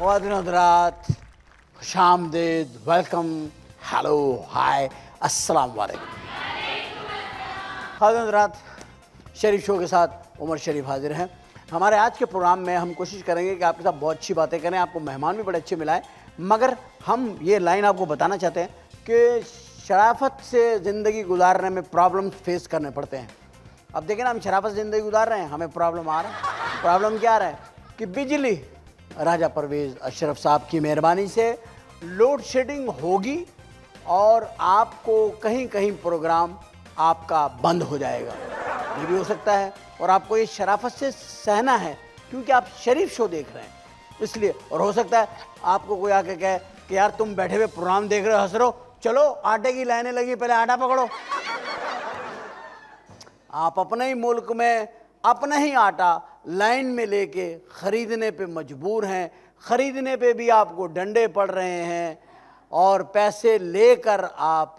वादिन हज़रात, खुशामदीद, welcome, hello, हाय, अस्सलाम वालेकुम। वादिन हज़रात, शरीफ show के साथ उमर शरीफ हाजिर हैं। हमारे आज के प्रोग्राम में हम कोशिश करेंगे कि आपके साथ बहुत अच्छी बातें करें, आपको मेहमान भी बड़े अच्छे मिलाएं, मगर हम ये लाइन आपको बताना चाहते हैं कि शराफत से ज़िंदगी गुजारने में प्रॉब्लम फेस करने पड़ते हैं। अब देखें ना, हम शराफत से ज़िंदगी गुजार रहे हैं, हमें प्रॉब्लम आ रहा है। प्रॉब्लम क्या आ रहा है कि बिजली राजा परवेज़ अशरफ साहब की मेहरबानी से लोड शेडिंग होगी और आपको कहीं कहीं प्रोग्राम आपका बंद हो जाएगा। ये भी हो सकता है और आपको ये शराफत से सहना है क्योंकि आप शरीफ शो देख रहे हैं इसलिए। और हो सकता है आपको कोई आके कहे कि यार तुम बैठे हुए प्रोग्राम देख रहे हो, हंस रहे हो, चलो आटे की लाइनें लगी, पहले आटा पकड़ो। आप अपने ही मुल्क में अपना ही आटा लाइन में लेके ख़रीदने पे मजबूर हैं, ख़रीदने पे भी आपको डंडे पड़ रहे हैं और पैसे लेकर आप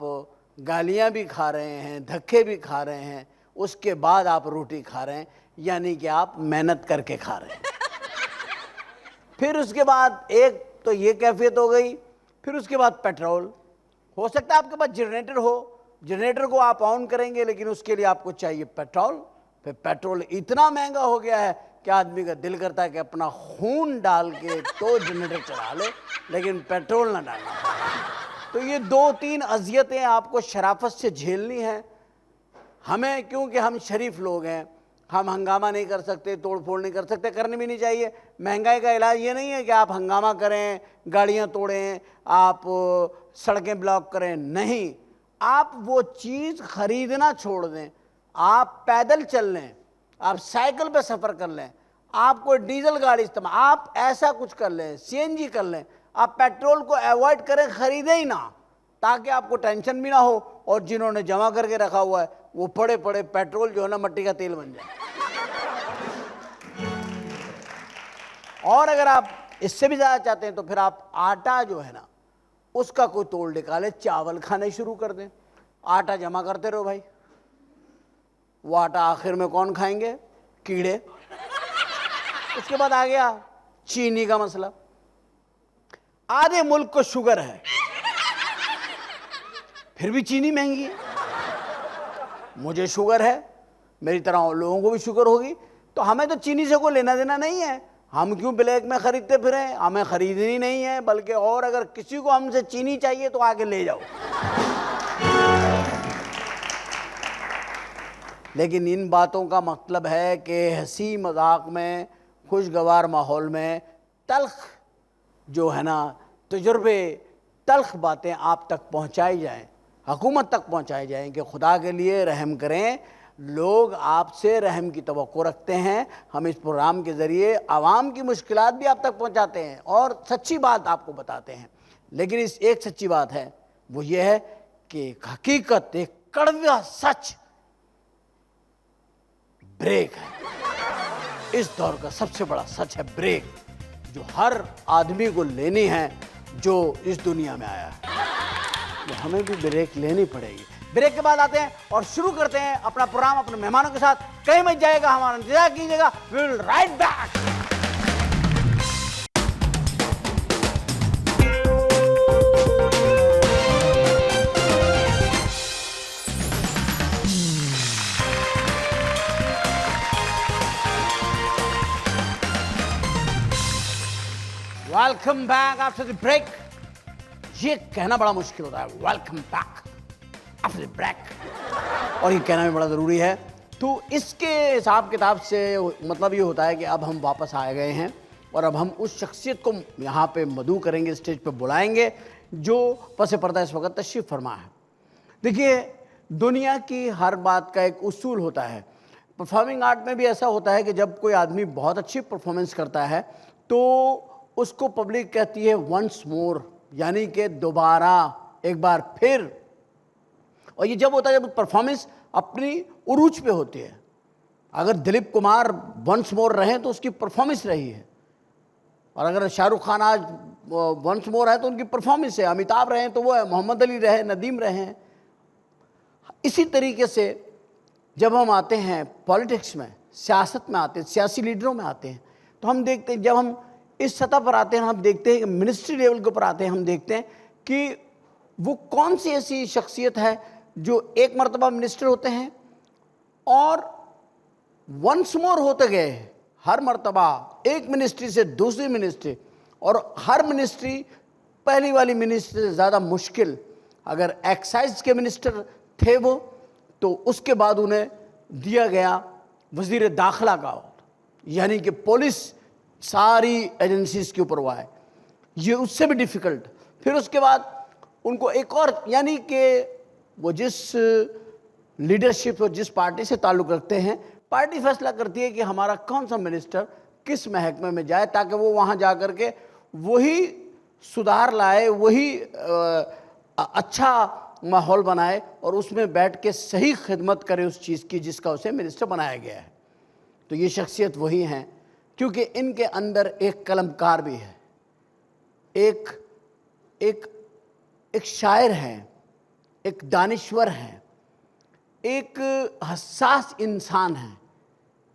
गालियां भी खा रहे हैं, धक्के भी खा रहे हैं, उसके बाद आप रोटी खा रहे हैं, यानी कि आप मेहनत करके खा रहे हैं। फिर उसके बाद एक तो ये कैफियत हो गई, फिर उसके बाद पेट्रोल। हो सकता है आपके पास जनरेटर हो, जनरेटर को आप ऑन करेंगे लेकिन उसके लिए आपको चाहिए पेट्रोल। फिर पेट्रोल इतना महंगा हो गया है कि आदमी का दिल करता है कि अपना खून डाल के तो जनरेटर चला ले लेकिन पेट्रोल ना डालना। तो ये दो तीन अजियतें आपको शराफत से झेलनी है हमें, क्योंकि हम शरीफ लोग हैं। हम हंगामा नहीं कर सकते, तोड़ फोड़ नहीं कर सकते, करनी भी नहीं चाहिए। महंगाई का इलाज ये नहीं है कि आप हंगामा करें, गाड़ियाँ तोड़ें, आप सड़कें ब्लॉक करें, नहीं। आप वो चीज़ खरीदना छोड़ दें, आप पैदल चल लें, आप साइकिल पे सफ़र कर लें, आप कोई डीजल गाड़ी इस्तेमाल, आप ऐसा कुछ कर लें, सीएनजी कर लें, आप पेट्रोल को अवॉइड करें, ख़रीदें ही ना, ताकि आपको टेंशन भी ना हो और जिन्होंने जमा करके रखा हुआ है वो पड़े पड़े पेट्रोल जो है ना मट्टी का तेल बन जाए। और अगर आप इससे भी ज़्यादा चाहते हैं तो फिर आप आटा जो है ना उसका कोई तोड़ निकाले, चावल खाने शुरू कर दें। आटा जमा करते रहो भाई, वो आटा आखिर में कौन खाएंगे? कीड़े। उसके बाद आ गया चीनी का मसला। आधे मुल्क को शुगर है फिर भी चीनी महंगी है। मुझे शुगर है, मेरी तरह लोगों को भी शुगर होगी, तो हमें तो चीनी से कोई लेना देना नहीं है, हम क्यों ब्लैक में खरीदते फिरें? हमें खरीदनी नहीं है, बल्कि और अगर किसी को हमसे चीनी चाहिए तो आके ले जाओ। लेकिन इन बातों का मतलब है कि हंसी मजाक में, खुशगवार माहौल में तल्ख जो है ना तजुर्बे, तल्ख बातें आप तक पहुंचाई जाएं, हुकूमत तक पहुंचाई जाएं कि खुदा के लिए रहम करें, लोग आपसे रहम की तवक्को रखते हैं। हम इस प्रोग्राम के ज़रिए आवाम की मुश्किलात भी आप तक पहुंचाते हैं और सच्ची बात आपको बताते हैं। लेकिन इस एक सच्ची बात है, वो ये है कि एक हकीकत, एक कड़वा सच ब्रेक है। इस दौर का सबसे बड़ा सच है ब्रेक, जो हर आदमी को लेनी है जो इस दुनिया में आया है। तो हमें भी ब्रेक लेनी पड़ेगी। ब्रेक के बाद आते हैं और शुरू करते हैं अपना प्रोग्राम अपने मेहमानों के साथ। कहीं मत जाएगा, हमारा इंतजार कीजिएगा, we will right back. Welcome back after the break. ये कहना बड़ा मुश्किल होता है, welcome back after the break, और ये कहना भी बड़ा ज़रूरी है। तो इसके हिसाब किताब से मतलब ये होता है कि अब हम वापस आ गए हैं और अब हम उस शख्सियत को यहाँ पे मदऊ करेंगे, स्टेज पे बुलाएंगे जो पसे पर्दा इस वक्त तशरीफ़ फरमा है। देखिए, दुनिया की हर बात का एक उसूल होता है। परफॉर्मिंग आर्ट में भी ऐसा होता है कि जब कोई आदमी बहुत अच्छी परफॉर्मेंस करता है तो उसको पब्लिक कहती है वंस मोर, यानी कि दोबारा, एक बार फिर। और ये जब होता है जब परफॉर्मेंस अपनी उरूज पे होती है। अगर दिलीप कुमार वंस मोर रहे तो उसकी परफॉर्मेंस रही है, और अगर शाहरुख खान आज वंस मोर है तो उनकी परफॉर्मेंस है, अमिताभ रहे तो वो है, मोहम्मद अली रहे, नदीम रहे हैं। इसी तरीके से जब हम आते हैं पॉलिटिक्स में, सियासत में आते हैं, सियासी लीडरों में आते हैं, तो हम देखते हैं जब हम इस सतह पर आते हैं, हम देखते हैं मिनिस्ट्री लेवल के ऊपर आते हैं, हम देखते हैं कि वो कौन सी ऐसी शख्सियत है जो एक मर्तबा मिनिस्टर होते हैं और वंस मोर होते गए, हर मर्तबा एक मिनिस्ट्री से दूसरी मिनिस्ट्री, और हर मिनिस्ट्री पहली वाली मिनिस्ट्री से ज़्यादा मुश्किल। अगर एक्साइज के मिनिस्टर थे वो, तो उसके बाद उन्हें दिया गया वज़ीर दाखिला का, यानी कि पुलिस सारी एजेंसीज के ऊपर हुआ है, ये उससे भी डिफ़िकल्ट। फिर उसके बाद उनको एक और, यानी कि वो जिस लीडरशिप और जिस पार्टी से ताल्लुक़ रखते हैं, पार्टी फैसला करती है कि हमारा कौन सा मिनिस्टर किस महकमे में जाए, ताकि वो वहाँ जा कर के वही सुधार लाए, वही अच्छा माहौल बनाए और उसमें बैठ के सही खिदमत करे उस चीज़ की जिसका उसे मिनिस्टर बनाया गया है। तो ये शख्सियत वही हैं, क्योंकि इनके अंदर एक कलमकार भी है, एक एक एक शायर हैं, एक दानिश्वर हैं, एक हसास इंसान हैं,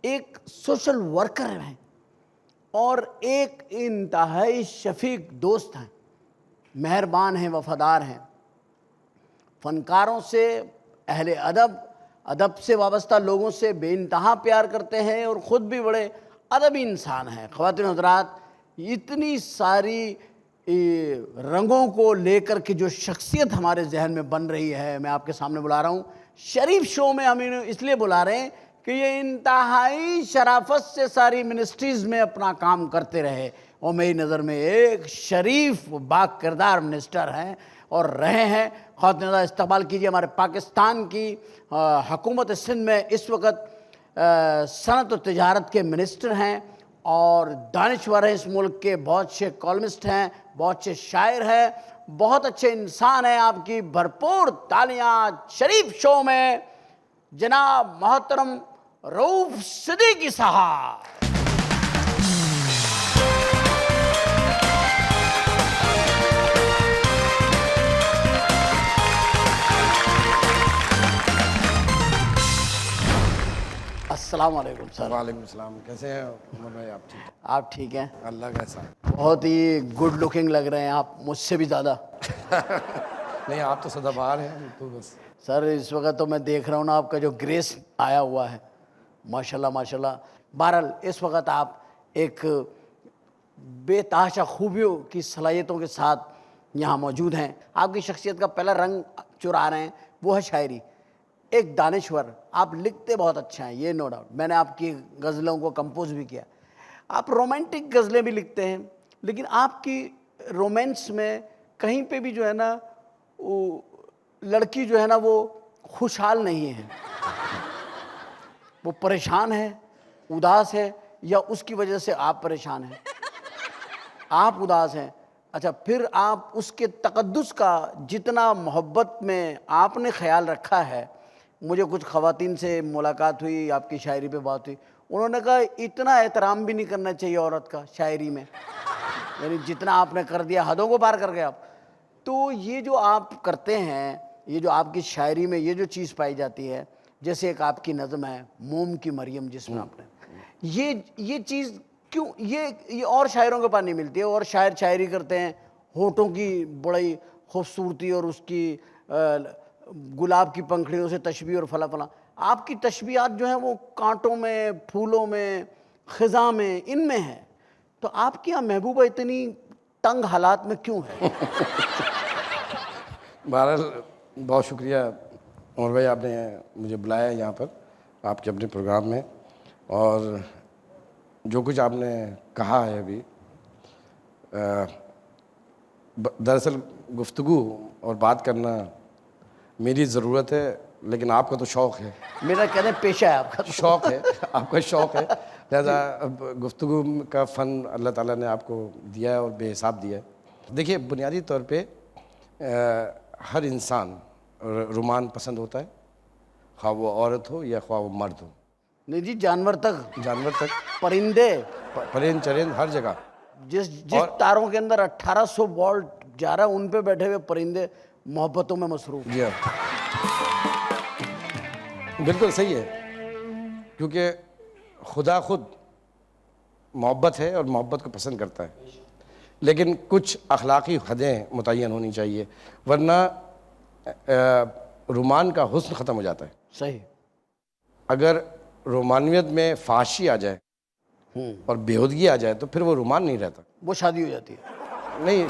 एक सोशल वर्कर हैं और एक इंतहाई शफीक दोस्त हैं, मेहरबान हैं, वफादार हैं। फ़नकारों से, अहले अदब, अदब से वाबस्ता लोगों से बेइंतहा प्यार करते हैं और ख़ुद भी बड़े अदबी इंसान हैं। ख़वातीन हज़रात, इतनी सारी रंगों को लेकर के जो शख्सियत हमारे जहन में बन रही है, मैं आपके सामने बुला रहा हूँ। शरीफ शो में हम इन्हें इसलिए बुला रहे हैं कि ये इंतहाई शराफत से सारी मिनिस्ट्रीज़ में अपना काम करते रहे और मेरी नज़र में एक शरीफ बाकिरदार मिनिस्टर हैं और रहे हैं। ख़वातीन हज़रात, इस्तक़बाल कीजिए हमारे पाकिस्तान की हुकूमत सिंध में इस वक्त सनत और तिजारत के मिनिस्टर हैं और दानिश्वर हैं इस मुल्क के, बहुत अच्छे कॉलमिस्ट हैं, बहुत अच्छे शायर हैं, बहुत अच्छे इंसान हैं। आपकी भरपूर तालियां शरीफ शो में जनाब मोहतरम रऊफ सिद्दीकी साहब। अस्सलाम वालेकुम सर। वालेकुम सलाम। कैसे हैं उमर भाई? आप ठीक? आप ठीक हैं? अल्लाह का एहसान। बहुत ही गुड लुकिंग लग रहे हैं आप, मुझसे भी ज़्यादा। नहीं, आप तो सदाबहार हैं, तो बस। सर इस वक्त तो मैं देख रहा हूँ ना, आपका जो ग्रेस आया हुआ है, माशाल्लाह माशाल्लाह। बहरहाल इस वक्त आप एक बेतहाशा खूबियों की सलाहियतों के साथ यहाँ मौजूद हैं। आपकी शख्सियत का पहला रंग चुरा रहे हैं, वो है शायरी। एक दानिश्वर, आप लिखते बहुत अच्छा हैं, ये नो डाउट, मैंने आपकी गज़लों को कंपोज भी किया। आप रोमांटिक गज़लें भी लिखते हैं, लेकिन आपकी रोमांस में कहीं पे भी जो है ना, वो लड़की जो है ना, वो खुशहाल नहीं है, वो परेशान है, उदास है, या उसकी वजह से आप परेशान हैं, आप उदास हैं। अच्छा, फिर आप उसके तक़द्दुस का जितना मोहब्बत में आपने ख्याल रखा है, मुझे कुछ ख़वातीन से मुलाकात हुई, आपकी शायरी पे बात हुई, उन्होंने कहा इतना एहतराम भी नहीं करना चाहिए औरत का शायरी में, यानी जितना आपने कर दिया, हदों को पार कर गए आप। तो ये जो आप करते हैं, ये जो आपकी शायरी में ये जो चीज़ पाई जाती है, जैसे एक आपकी नज़म है मोम की मरियम, जिसमें आपने ये चीज़ क्यों, ये और शायरों के पास नहीं मिलती है। और शायर शायरी करते हैं, होठों की बड़ी खूबसूरती और उसकी गुलाब की पंखड़ियों से तशबीह और फला फला। आपकी तशबीहात जो हैं वो कांटों में, फूलों में, ख़िज़ा में, इनमें है। तो आपके यहाँ महबूबा इतनी तंग हालात में क्यों है? बहरहाल बहुत शुक्रिया उमर भाई, आपने मुझे बुलाया यहाँ पर आपके अपने प्रोग्राम में, और जो कुछ आपने कहा है अभी, दरअसल गुफ्तगू और बात करना मेरी ज़रूरत है, लेकिन आपका तो शौक़ है। मेरा कहने पेशा है, आपका शौक़ है, आपका शौक़ है, लिहाजा गुफ्तगू का फ़न अल्लाह ताला ने आपको दिया है और बेहिसाब दिया है। देखिए, बुनियादी तौर पे हर इंसान रोमान पसंद होता है, ख्वाह वो औरत हो या ख्वाह वो मर्द हो। नहीं जी, जानवर तक, परिंदे, परिंद चरिंद हर जगह, जिस तारों के अंदर 1800 वोल्ट जा रहा है, उन पे बैठे हुए परिंदे मोहब्बतों में मसरूफ़। जी हाँ, बिल्कुल सही है, क्योंकि खुदा खुद मोहब्बत है और मोहब्बत को पसंद करता है, लेकिन कुछ अखलाकी हदें मुतय्यन होनी चाहिए, वरना रोमान का हुस्न ख़त्म हो जाता है। सही। अगर रोमानियत में फाशी आ जाए और बेहूदगी आ जाए तो फिर वो रोमान नहीं रहता। वो शादी हो जाती है। नहीं,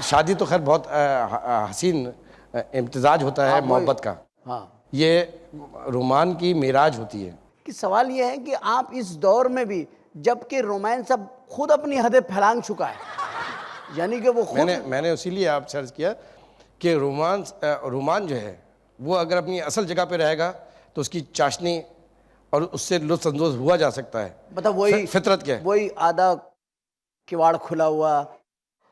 शादी तो खैर बहुत हसीन इम्तिजाज होता है मोहब्बत का। हाँ, ये रोमान की मेराज होती है। कि सवाल ये है कि आप इस दौर में भी, जबकि रोमांस अब खुद अपनी हदें फैलान चुका है, यानी कि वो खुद मैंने इसीलिए आप सर्च किया कि रोमान जो है वो अगर अपनी असल जगह पे रहेगा तो उसकी चाशनी और उससे लुत्फ अंदोज हुआ जा सकता है। मतलब वही फितरत क्या है? वही आधा किवाड़ खुला हुआ,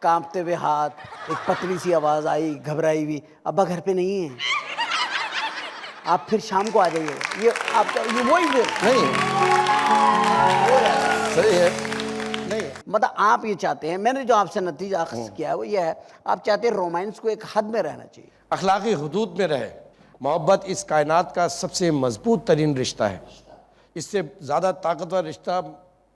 कांपते हुए हाथ, एक पतली सी आवाज आई घबराई हुई, अब्बा घर पे नहीं है, आप फिर शाम को आ जाइए। ये आपका ये वही फिर नहीं, सही है। नहीं, मतलब आप ये चाहते हैं, मैंने जो आपसे नतीजा अख्ज़ किया है वो ये है, आप चाहते हैं रोमांस को एक हद में रहना चाहिए, अखलाकी हुदूद में रहे। मोहब्बत इस कायनात का सबसे मजबूत तरीन रिश्ता है, इससे ज़्यादा ताकतवर रिश्ता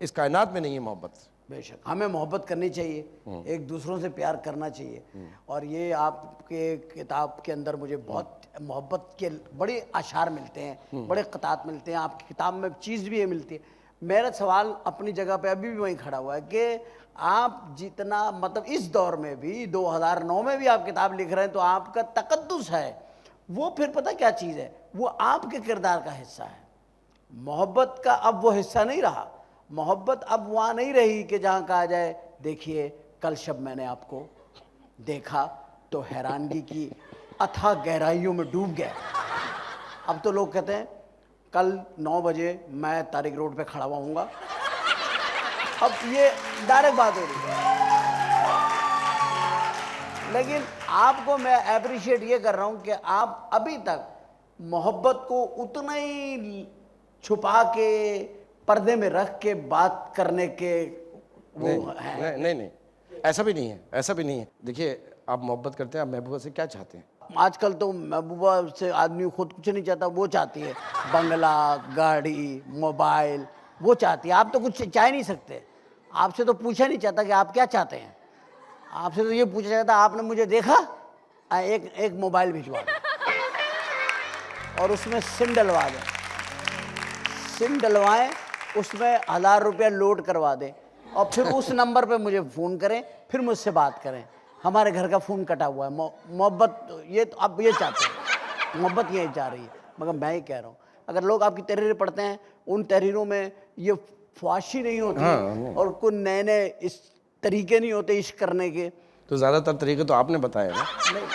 इस कायनात में नहीं है मोहब्बत। बेशक हमें मोहब्बत करनी चाहिए, एक दूसरों से प्यार करना चाहिए। और ये आपके किताब के अंदर मुझे बहुत मोहब्बत के बड़े आशार मिलते हैं, बड़े क़तात मिलते हैं, आपकी किताब में चीज़ भी ये मिलती है। मेरा सवाल अपनी जगह पे अभी भी वहीं खड़ा हुआ है कि आप जितना, मतलब इस दौर में भी 2009 में भी आप किताब लिख रहे हैं तो आपका तकद्दुस है, वो फिर पता क्या चीज़ है, वो आपके किरदार का हिस्सा है। मोहब्बत का अब वो हिस्सा नहीं रहा। मोहब्बत अब वहाँ नहीं रही कि जहाँ कहा जाए देखिए कल शब मैंने आपको देखा तो हैरानगी की अथाह गहराइयों में डूब गया। अब तो लोग कहते हैं कल 9 बजे मैं तारिक रोड पे खड़ा हुआ हूँगा। अब ये डायरेक्ट बात हो रही है। लेकिन आपको मैं अप्रिशिएट ये कर रहा हूँ कि आप अभी तक मोहब्बत को उतना ही छुपा के पर्दे में रख के बात करने के वो है। नहीं, ऐसा भी नहीं है, ऐसा भी नहीं है। देखिए, आप मोहब्बत करते हैं, आप महबूबा से क्या चाहते हैं? आजकल तो महबूबा से आदमी खुद कुछ नहीं चाहता, वो चाहती है बंगला, गाड़ी, मोबाइल, वो चाहती है। आप तो कुछ चाह नहीं सकते। आपसे तो पूछा नहीं चाहता कि आप क्या चाहते हैं। आपसे तो ये पूछा जाता आपने मुझे देखा, एक मोबाइल भिजवा दो और उसमें सिम डलवा दें, सिम डलवाएं, उसमें 1000 रुपया लोड करवा दें और फिर उस नंबर पे मुझे फ़ोन करें, फिर मुझसे बात करें। हमारे घर का फ़ोन कटा हुआ है। मोहब्बत ये तो अब ये चाहते हैं, मोहब्बत यही चाह रही है। मगर मैं ही कह रहा हूँ, अगर लोग आपकी तहरीरें पढ़ते हैं, उन तहरीरों में ये ख्वाहिशी नहीं होती और कोई नए नए इस तरीके नहीं होते इश्क करने के। तो ज़्यादातर तरीके तो आपने बताया ना। नहीं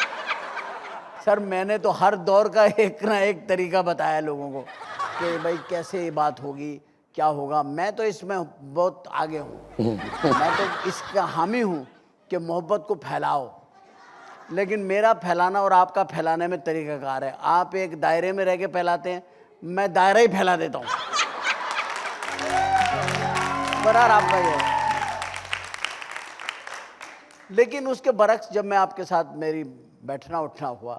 सर, मैंने तो हर दौर का एक ना एक तरीका बताया लोगों को कि भाई कैसे ये बात होगी, क्या होगा। मैं तो इसमें बहुत आगे हूँ। मैं तो इसका हामी हूँ कि मोहब्बत को फैलाओ, लेकिन मेरा फैलाना और आपका फैलाने में तरीक़ाकार है। आप एक दायरे में रह के फैलाते हैं, मैं दायरा ही फैला देता हूँ। बराबर आपका ये है। लेकिन उसके बरक्स जब मैं आपके साथ मेरी बैठना उठना हुआ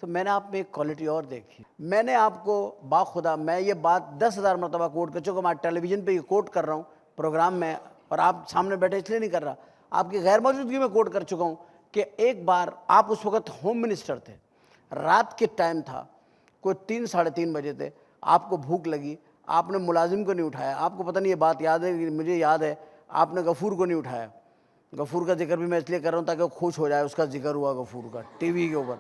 तो मैंने आप में एक क्वालिटी और देखी। मैंने आपको बाखुदा, मैं ये बात 10,000 मरतबा कोट कर चुका। मैं टेलीविज़न पे ये कोट कर रहा हूँ प्रोग्राम में, और आप सामने बैठे इसलिए नहीं कर रहा, आपकी गैर मौजूदगी में कोट कर चुका हूँ कि एक बार आप उस वक्त होम मिनिस्टर थे, रात के टाइम था, कोई 3 साढ़े 3 बजे थे, आपको भूख लगी, आपने मुलाजिम को नहीं उठाया। आपको पता नहीं ये बात याद है, मुझे याद है, आपने गफूर को नहीं उठाया। गफूर का जिक्र भी मैं इसलिए कर रहा हूँ ताकि वो खुश हो जाए, उसका जिक्र हुआ गफूर का टीवी के ऊपर।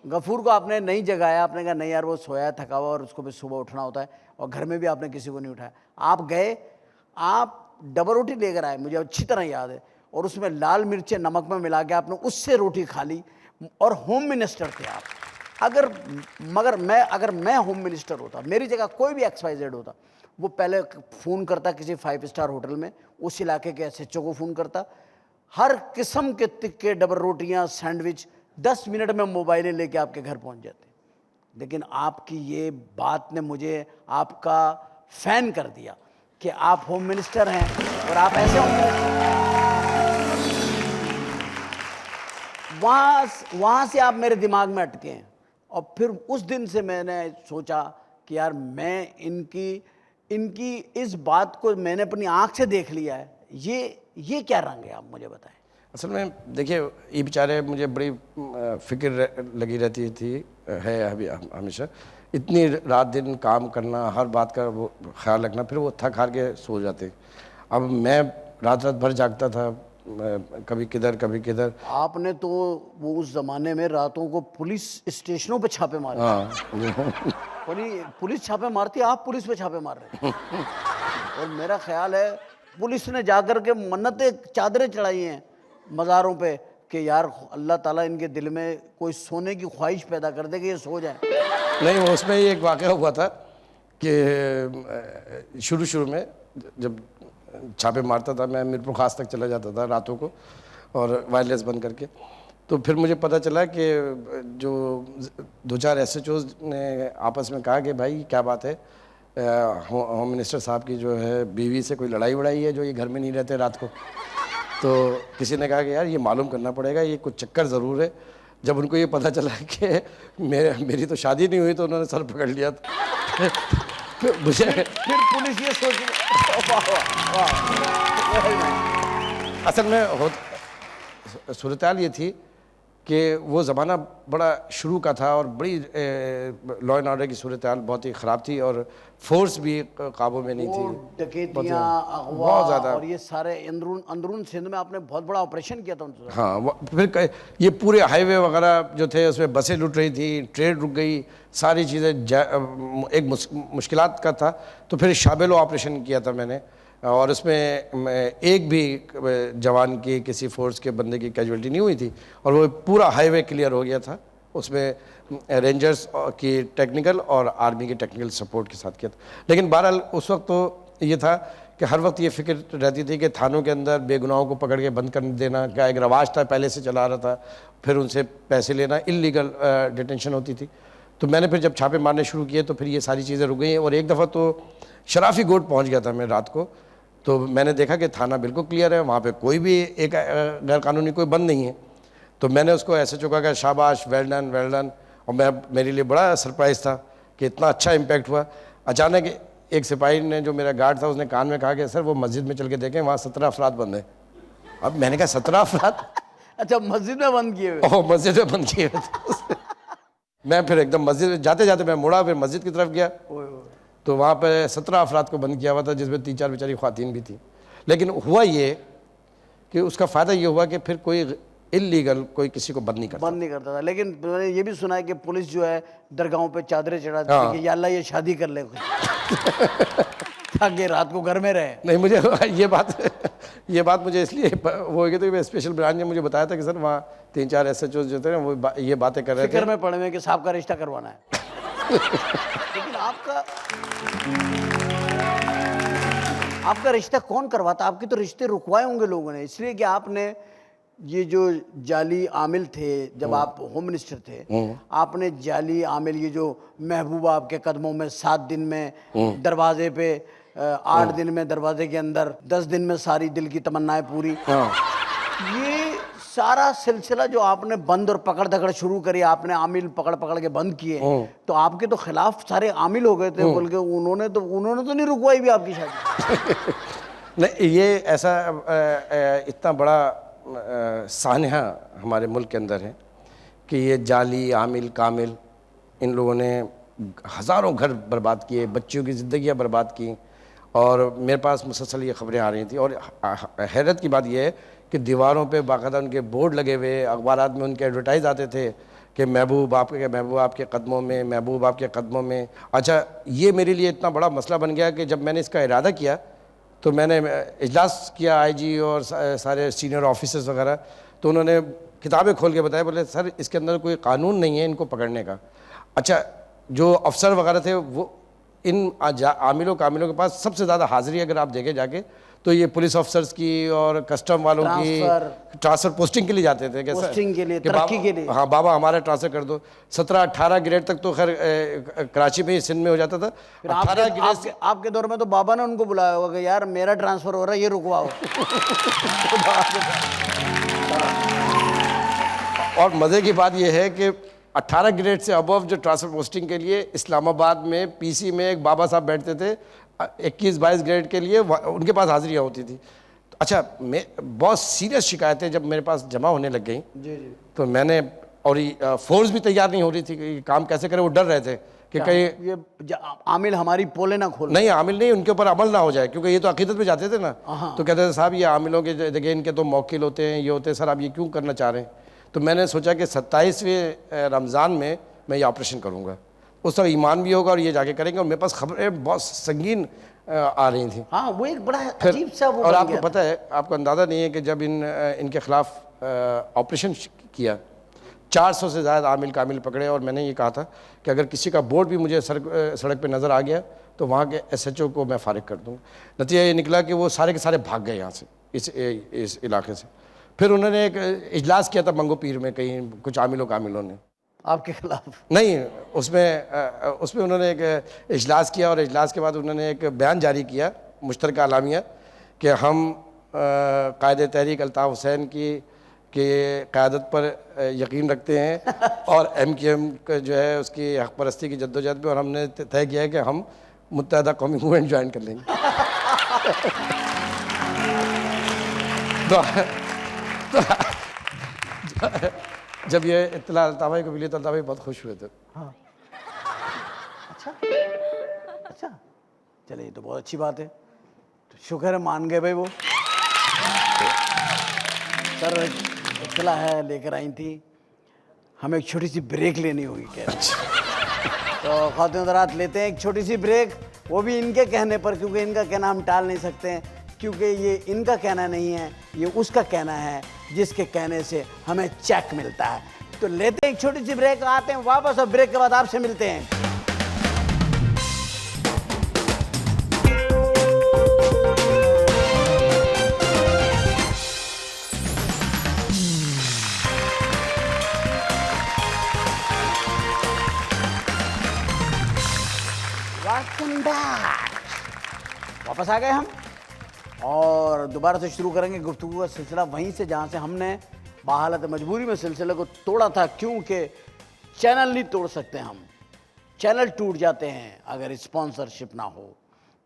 गफूर को आपने नहीं जगाया, आपने कहा नहीं यार वो सोया है, थका हुआ, और उसको भी सुबह उठना होता है, और घर में भी आपने किसी को नहीं उठाया। आप गए, आप डबल रोटी लेकर आए, मुझे अच्छी तरह याद है, और उसमें लाल मिर्चें नमक में मिला के आपने उससे रोटी खा ली, और होम मिनिस्टर थे आप। अगर मैं होम मिनिस्टर होता, मेरी जगह कोई भी XYZ होता, वो पहले फ़ोन करता किसी 5 स्टार होटल में, उस इलाके के SHO को फ़ोन करता, हर किस्म के तिक्के, डबल रोटियां, सैंडविच 10 मिनट में मोबाइलें लेके आपके घर पहुंच जाते। लेकिन आपकी ये बात ने मुझे आपका फ़ैन कर दिया कि आप होम मिनिस्टर हैं, और आप ऐसे होम मिनिस्टर, वहाँ से आप मेरे दिमाग में अटके हैं। और फिर उस दिन से मैंने सोचा कि यार मैं इनकी इस बात को मैंने अपनी आँख से देख लिया है। ये क्या रंग है, आप मुझे बताएं। असल में देखिए, ये बेचारे मुझे बड़ी फिक्र लगी रहती थी, है अभी हमेशा। इतनी रात दिन काम करना, हर बात का वो ख्याल रखना, फिर वो थक हार के सो जाते। अब मैं रात रात भर जागता था, कभी किधर कभी किधर। आपने तो वो उस जमाने में रातों को पुलिस स्टेशनों पे छापे मारे। हाँ पुलिस छापे मारती, आप पुलिस पे छापे मार रहे हैं। और मेरा ख्याल है पुलिस ने जाकर के मन्नतें चादरें चढ़ाई हैं मज़ारों पे कि यार अल्लाह ताला इनके दिल में कोई सोने की ख्वाहिश पैदा कर दे कि ये सो जाए। नहीं, वो उसमें ही एक वाक़या हुआ था कि शुरू में जब छापे मारता था मैं, मीरपुर खास तक चला जाता था रातों को और वायरलेस बंद करके। तो फिर मुझे पता चला कि जो 2-4 SHOs ने आपस में कहा कि भाई क्या बात है, होम मिनिस्टर साहब की जो है बीवी से कोई लड़ाई वड़ाई है जो ये घर में नहीं रहते रात को। तो किसी ने कहा कि यार ये मालूम करना पड़ेगा, ये कुछ चक्कर ज़रूर है। जब उनको ये पता चला कि मेरी तो शादी नहीं हुई तो उन्होंने सर पकड़ लिया था। मुझे फिर पुलिस ये सोच असल में सूरत-ए-हाल ये थी कि वो ज़माना बड़ा शुरू का था और बड़ी लॉ एंड ऑर्डर की सूरत-ए-हाल बहुत ही ख़राब थी और फोर्स भी काबू में नहीं थी। डकैतियां, अगवा बहुत ज़्यादा। और ये सारे अंदरून सिंध में आपने बहुत बड़ा ऑपरेशन किया था उनसे। हाँ, फिर ये पूरे हाईवे वगैरह जो थे उसमें बसें लुट रही थी, ट्रेन रुक गई, सारी चीज़ें एक मुश्किलात का था। तो फिर शाबेलो ऑपरेशन किया था मैंने और उसमें एक भी जवान की, किसी फोर्स के बंदे की कैजुअल्टी नहीं हुई थी और वो पूरा हाईवे क्लियर हो गया था। उसमें रेंजर्स की टेक्निकल और आर्मी की टेक्निकल सपोर्ट के साथ किया था। लेकिन बहरहाल उस वक्त तो ये था कि हर वक्त ये फिक्र रहती थी कि थानों के अंदर बेगुनाहों को पकड़ के बंद कर देना, क्या एक रवाज था पहले से चला रहा था, फिर उनसे पैसे लेना, इल्लीगल डिटेंशन होती थी। तो मैंने फिर जब छापे मारने शुरू किए तो फिर ये सारी चीज़ें रुक गई। और एक दफ़ा तो शराफी गोट पहुँच गया था मैं रात को, तो मैंने देखा कि थाना बिल्कुल क्लियर है, वहाँ पे कोई भी एक गैर कानूनी कोई बंद नहीं है। तो मैंने उसको ऐसे चुका कि शाबाश, वेल डन वेल डन। और मेरे लिए बड़ा सरप्राइज़ था कि इतना अच्छा इम्पैक्ट हुआ। अचानक एक सिपाही ने, जो मेरा गार्ड था, उसने कान में कहा कि सर वो मस्जिद में चल के देखें, वहाँ 17 अफराद बंद हैं। अब मैंने कहा 17 अफराद? अच्छा, मस्जिद में बंद किए हुए? ओह, मस्जिद में बंद किए हुए थे। मैं फिर एकदम मस्जिद में जाते जाते मैं मुड़ा, फिर मस्जिद की तरफ गया तो वहाँ पर 17 अफराद को बंद किया हुआ था, जिसमें 3-4 बेचारी ख्वातीन भी थी। लेकिन हुआ ये कि उसका फ़ायदा ये हुआ कि फिर कोई इल्लीगल कोई किसी को बंद नहीं करता था। लेकिन मैंने ये भी सुना है कि पुलिस जो है दरगाहों पे चादरें चढ़ाती है कि या अल्लाह ये शादी कर ले ताकि रात को घर में रहे। नहीं, मुझे ये बात मुझे इसलिए वो हो गई थी कि स्पेशल ब्रांच ने मुझे बताया था कि सर वहाँ 3-4 SHOs जो थे ना वो ये बातें कर रहे थे, फिक्र में पड़े हुए कि साहब का रिश्ता करवाना है। लेकिन आपका रिश्ता कौन करवाता? आपके तो रिश्ते रुकवाए होंगे लोगों ने, इसलिए कि आपने ये जो जाली आमिल थे, जब आप होम मिनिस्टर थे, आपने जाली आमिल, ये जो महबूबा आपके कदमों में 7 दिन में दरवाजे पे, 8 दिन में दरवाजे के अंदर, 10 दिन में सारी दिल की तमन्नाएं पूरी, ये सारा सिलसिला जो आपने बंद और पकड़ दकड़ शुरू करी, आपने आमिल पकड़ पकड़ के बंद किए, तो आपके तो खिलाफ सारे आमिल हो गए थे, बल्कि उन्होंने तो नहीं रुकवाई भी आपकी शादी। नहीं, ये ऐसा इतना बड़ा सान्हा हमारे मुल्क के अंदर है कि ये जाली आमिल कामिल, इन लोगों ने हज़ारों घर बर्बाद किए, बच्चियों की ज़िंदगियाँ बर्बाद की। और मेरे पास मुसलसल ये ख़बरें आ रही थी और हैरत की बात यह है कि दीवारों पे बाकायदा उनके बोर्ड लगे हुए, अखबारात में उनके एडवर्टाइज आते थे कि महबूब आपके कदमों में, महबूब आपके कदमों में। अच्छा, ये मेरे लिए इतना बड़ा मसला बन गया कि जब मैंने इसका इरादा किया तो मैंने इजलास किया IG और सारे सीनियर ऑफिसर्स वगैरह, तो उन्होंने किताबें खोल के बताया, बोले सर इसके अंदर कोई कानून नहीं है इनको पकड़ने का। अच्छा, जो अफसर वगैरह थे वो इन आमिलों कामिलों के पास सबसे ज़्यादा हाज़िरी अगर आप देखें जाके तो ये पुलिस ऑफिसर्स की और कस्टम वालों की ट्रांसफ़र पोस्टिंग के लिए जाते थे। कैसे? पोस्टिंग के लिए, तरक्की के लिए। हाँ, बाबा हमारा ट्रांसफ़र कर दो। 17-18 ग्रेड तक तो खैर कराची में, सिंध में हो जाता था। 18 ग्रेड आपके दौर में तो बाबा ने उनको बुलाया होगा कि यार मेरा ट्रांसफ़र हो रहा है, ये रुकवाओ। और मज़े की बात यह है कि 18 ग्रेड से अबव जो ट्रांसफ़र पोस्टिंग के लिए इस्लामाबाद में PC में एक बाबा साहब बैठते थे, 21-22 ग्रेड के लिए उनके पास हाजिरियाँ होती थी। तो अच्छा, मैं बहुत सीरियस शिकायतें जब मेरे पास जमा होने लग गई जी जी। तो मैंने, और फोर्स भी तैयार नहीं हो रही थी कि ये काम कैसे करें, वो डर रहे थे कि क्या कहीं ये आमिल हमारी पोले ना खोल। नहीं, आमिल नहीं, उनके ऊपर अमल ना हो जाए, क्योंकि ये तो अकीदत पे जाते थे ना। हाँ। तो कहते थे साहब ये आमिलों के देखिए इनके तो मौकिल होते हैं, ये होते हैं, सर आप ये क्यों करना चाह रहे हैं। तो मैंने सोचा कि 27वें रमज़ान में मैं ये ऑपरेशन करूँगा, उस वक्त ईमान भी होगा और ये जाके करेंगे। और मेरे पास खबरें बहुत संगीन आ रही थी। हाँ, वो एक बड़ा फिर अजीब सा वो और बन आपको गया था। पता है, आपको अंदाज़ा नहीं है कि जब इनके खिलाफ ऑपरेशन किया, 400 से ज़्यादा आमिल कामिल पकड़े, और मैंने ये कहा था कि अगर किसी का बोर्ड भी मुझे सड़क पे नज़र आ गया तो वहाँ के SHO को मैं फारिग कर दूँगा। नतीजा ये निकला कि वो सारे के सारे भाग गए यहाँ से, इस इलाके से। फिर उन्होंने एक इजलास किया था मंगो पीर में, कहीं कुछ आमिलों कामिलों ने, आपके खिलाफ? नहीं, उसमें उन्होंने एक इजलास किया, और इजलास के बाद उन्होंने एक बयान जारी किया, मुश्तरका अलामिया, कि हम कायदे तहरीक अल्ताफ़ हुसैन की क़यादत पर यकीन रखते हैं और MQM का जो है उसकी हक़ परस्ती की जद्दोजहद में, और हमने तय किया है कि हम मुत्तहदा कौमी मूवमेंट ज्वाइन कर लेंगे। तो जब ये इत्तला अल्ताफ़ भाई को मिली तो अल्ताफ़ भाई बहुत खुश हुए थे। हाँ। अच्छा अच्छा, चलिए ये तो बहुत अच्छी बात है। तो शुक्र है मान गए भाई वो। सर इत्तला है लेकर आई थी, हमें एक छोटी सी ब्रेक लेनी होगी क्या? तो ख़वातीन हज़रात लेते हैं एक छोटी सी ब्रेक, वो भी इनके कहने पर, क्योंकि इनका कहना हम टाल नहीं सकते हैं, क्योंकि ये इनका कहना नहीं है, ये उसका कहना है जिसके कहने से हमें चेक मिलता है। तो लेते हैं एक छोटी सी ब्रेक, आते हैं वापस और ब्रेक के बाद आपसे मिलते हैं। वापस आ गए हम और दोबारा से शुरू करेंगे गुफ्तगू का सिलसिला वहीं से जहां से हमने बहालत मजबूरी में सिलसिले को तोड़ा था, क्योंकि चैनल नहीं तोड़ सकते हम, चैनल टूट जाते हैं अगर स्पॉन्सरशिप ना हो,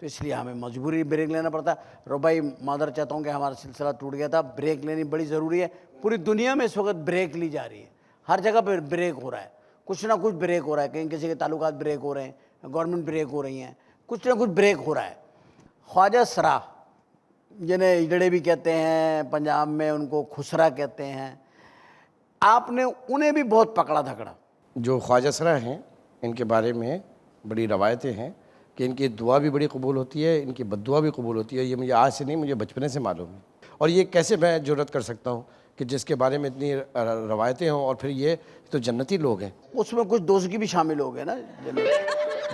तो इसलिए हमें मजबूरी ब्रेक लेना पड़ता। रुबाई मादर चाहता हूँ कि हमारा सिलसिला टूट गया था, ब्रेक लेनी बड़ी ज़रूरी है। पूरी दुनिया में इस वक्त ब्रेक ली जा रही है, हर जगह पर ब्रेक हो रहा है, कुछ ना कुछ ब्रेक हो रहा है, कहीं किसी के ताल्लुकात ब्रेक हो रहे हैं, गवर्नमेंट ब्रेक हो रही हैं, कुछ ना कुछ ब्रेक हो रहा है। ख्वाजा सरा जिन्हें इजड़े भी कहते हैं, पंजाब में उनको खुसरा कहते हैं, आपने उन्हें भी बहुत पकड़ा धकड़ा। जो ख्वाजा सरा हैं इनके बारे में बड़ी रवायतें हैं कि इनकी दुआ भी बड़ी कबूल होती है, इनकी बद्दुआ भी कबूल होती है। ये मुझे आज से नहीं, मुझे बचपने से मालूम है। और ये कैसे मैं जुर्रत कर सकता हूँ कि जिसके बारे में इतनी रवायतें हों, और फिर ये तो जन्नती लोग हैं। उसमें कुछ दोज़खी भी शामिल हो गए ना,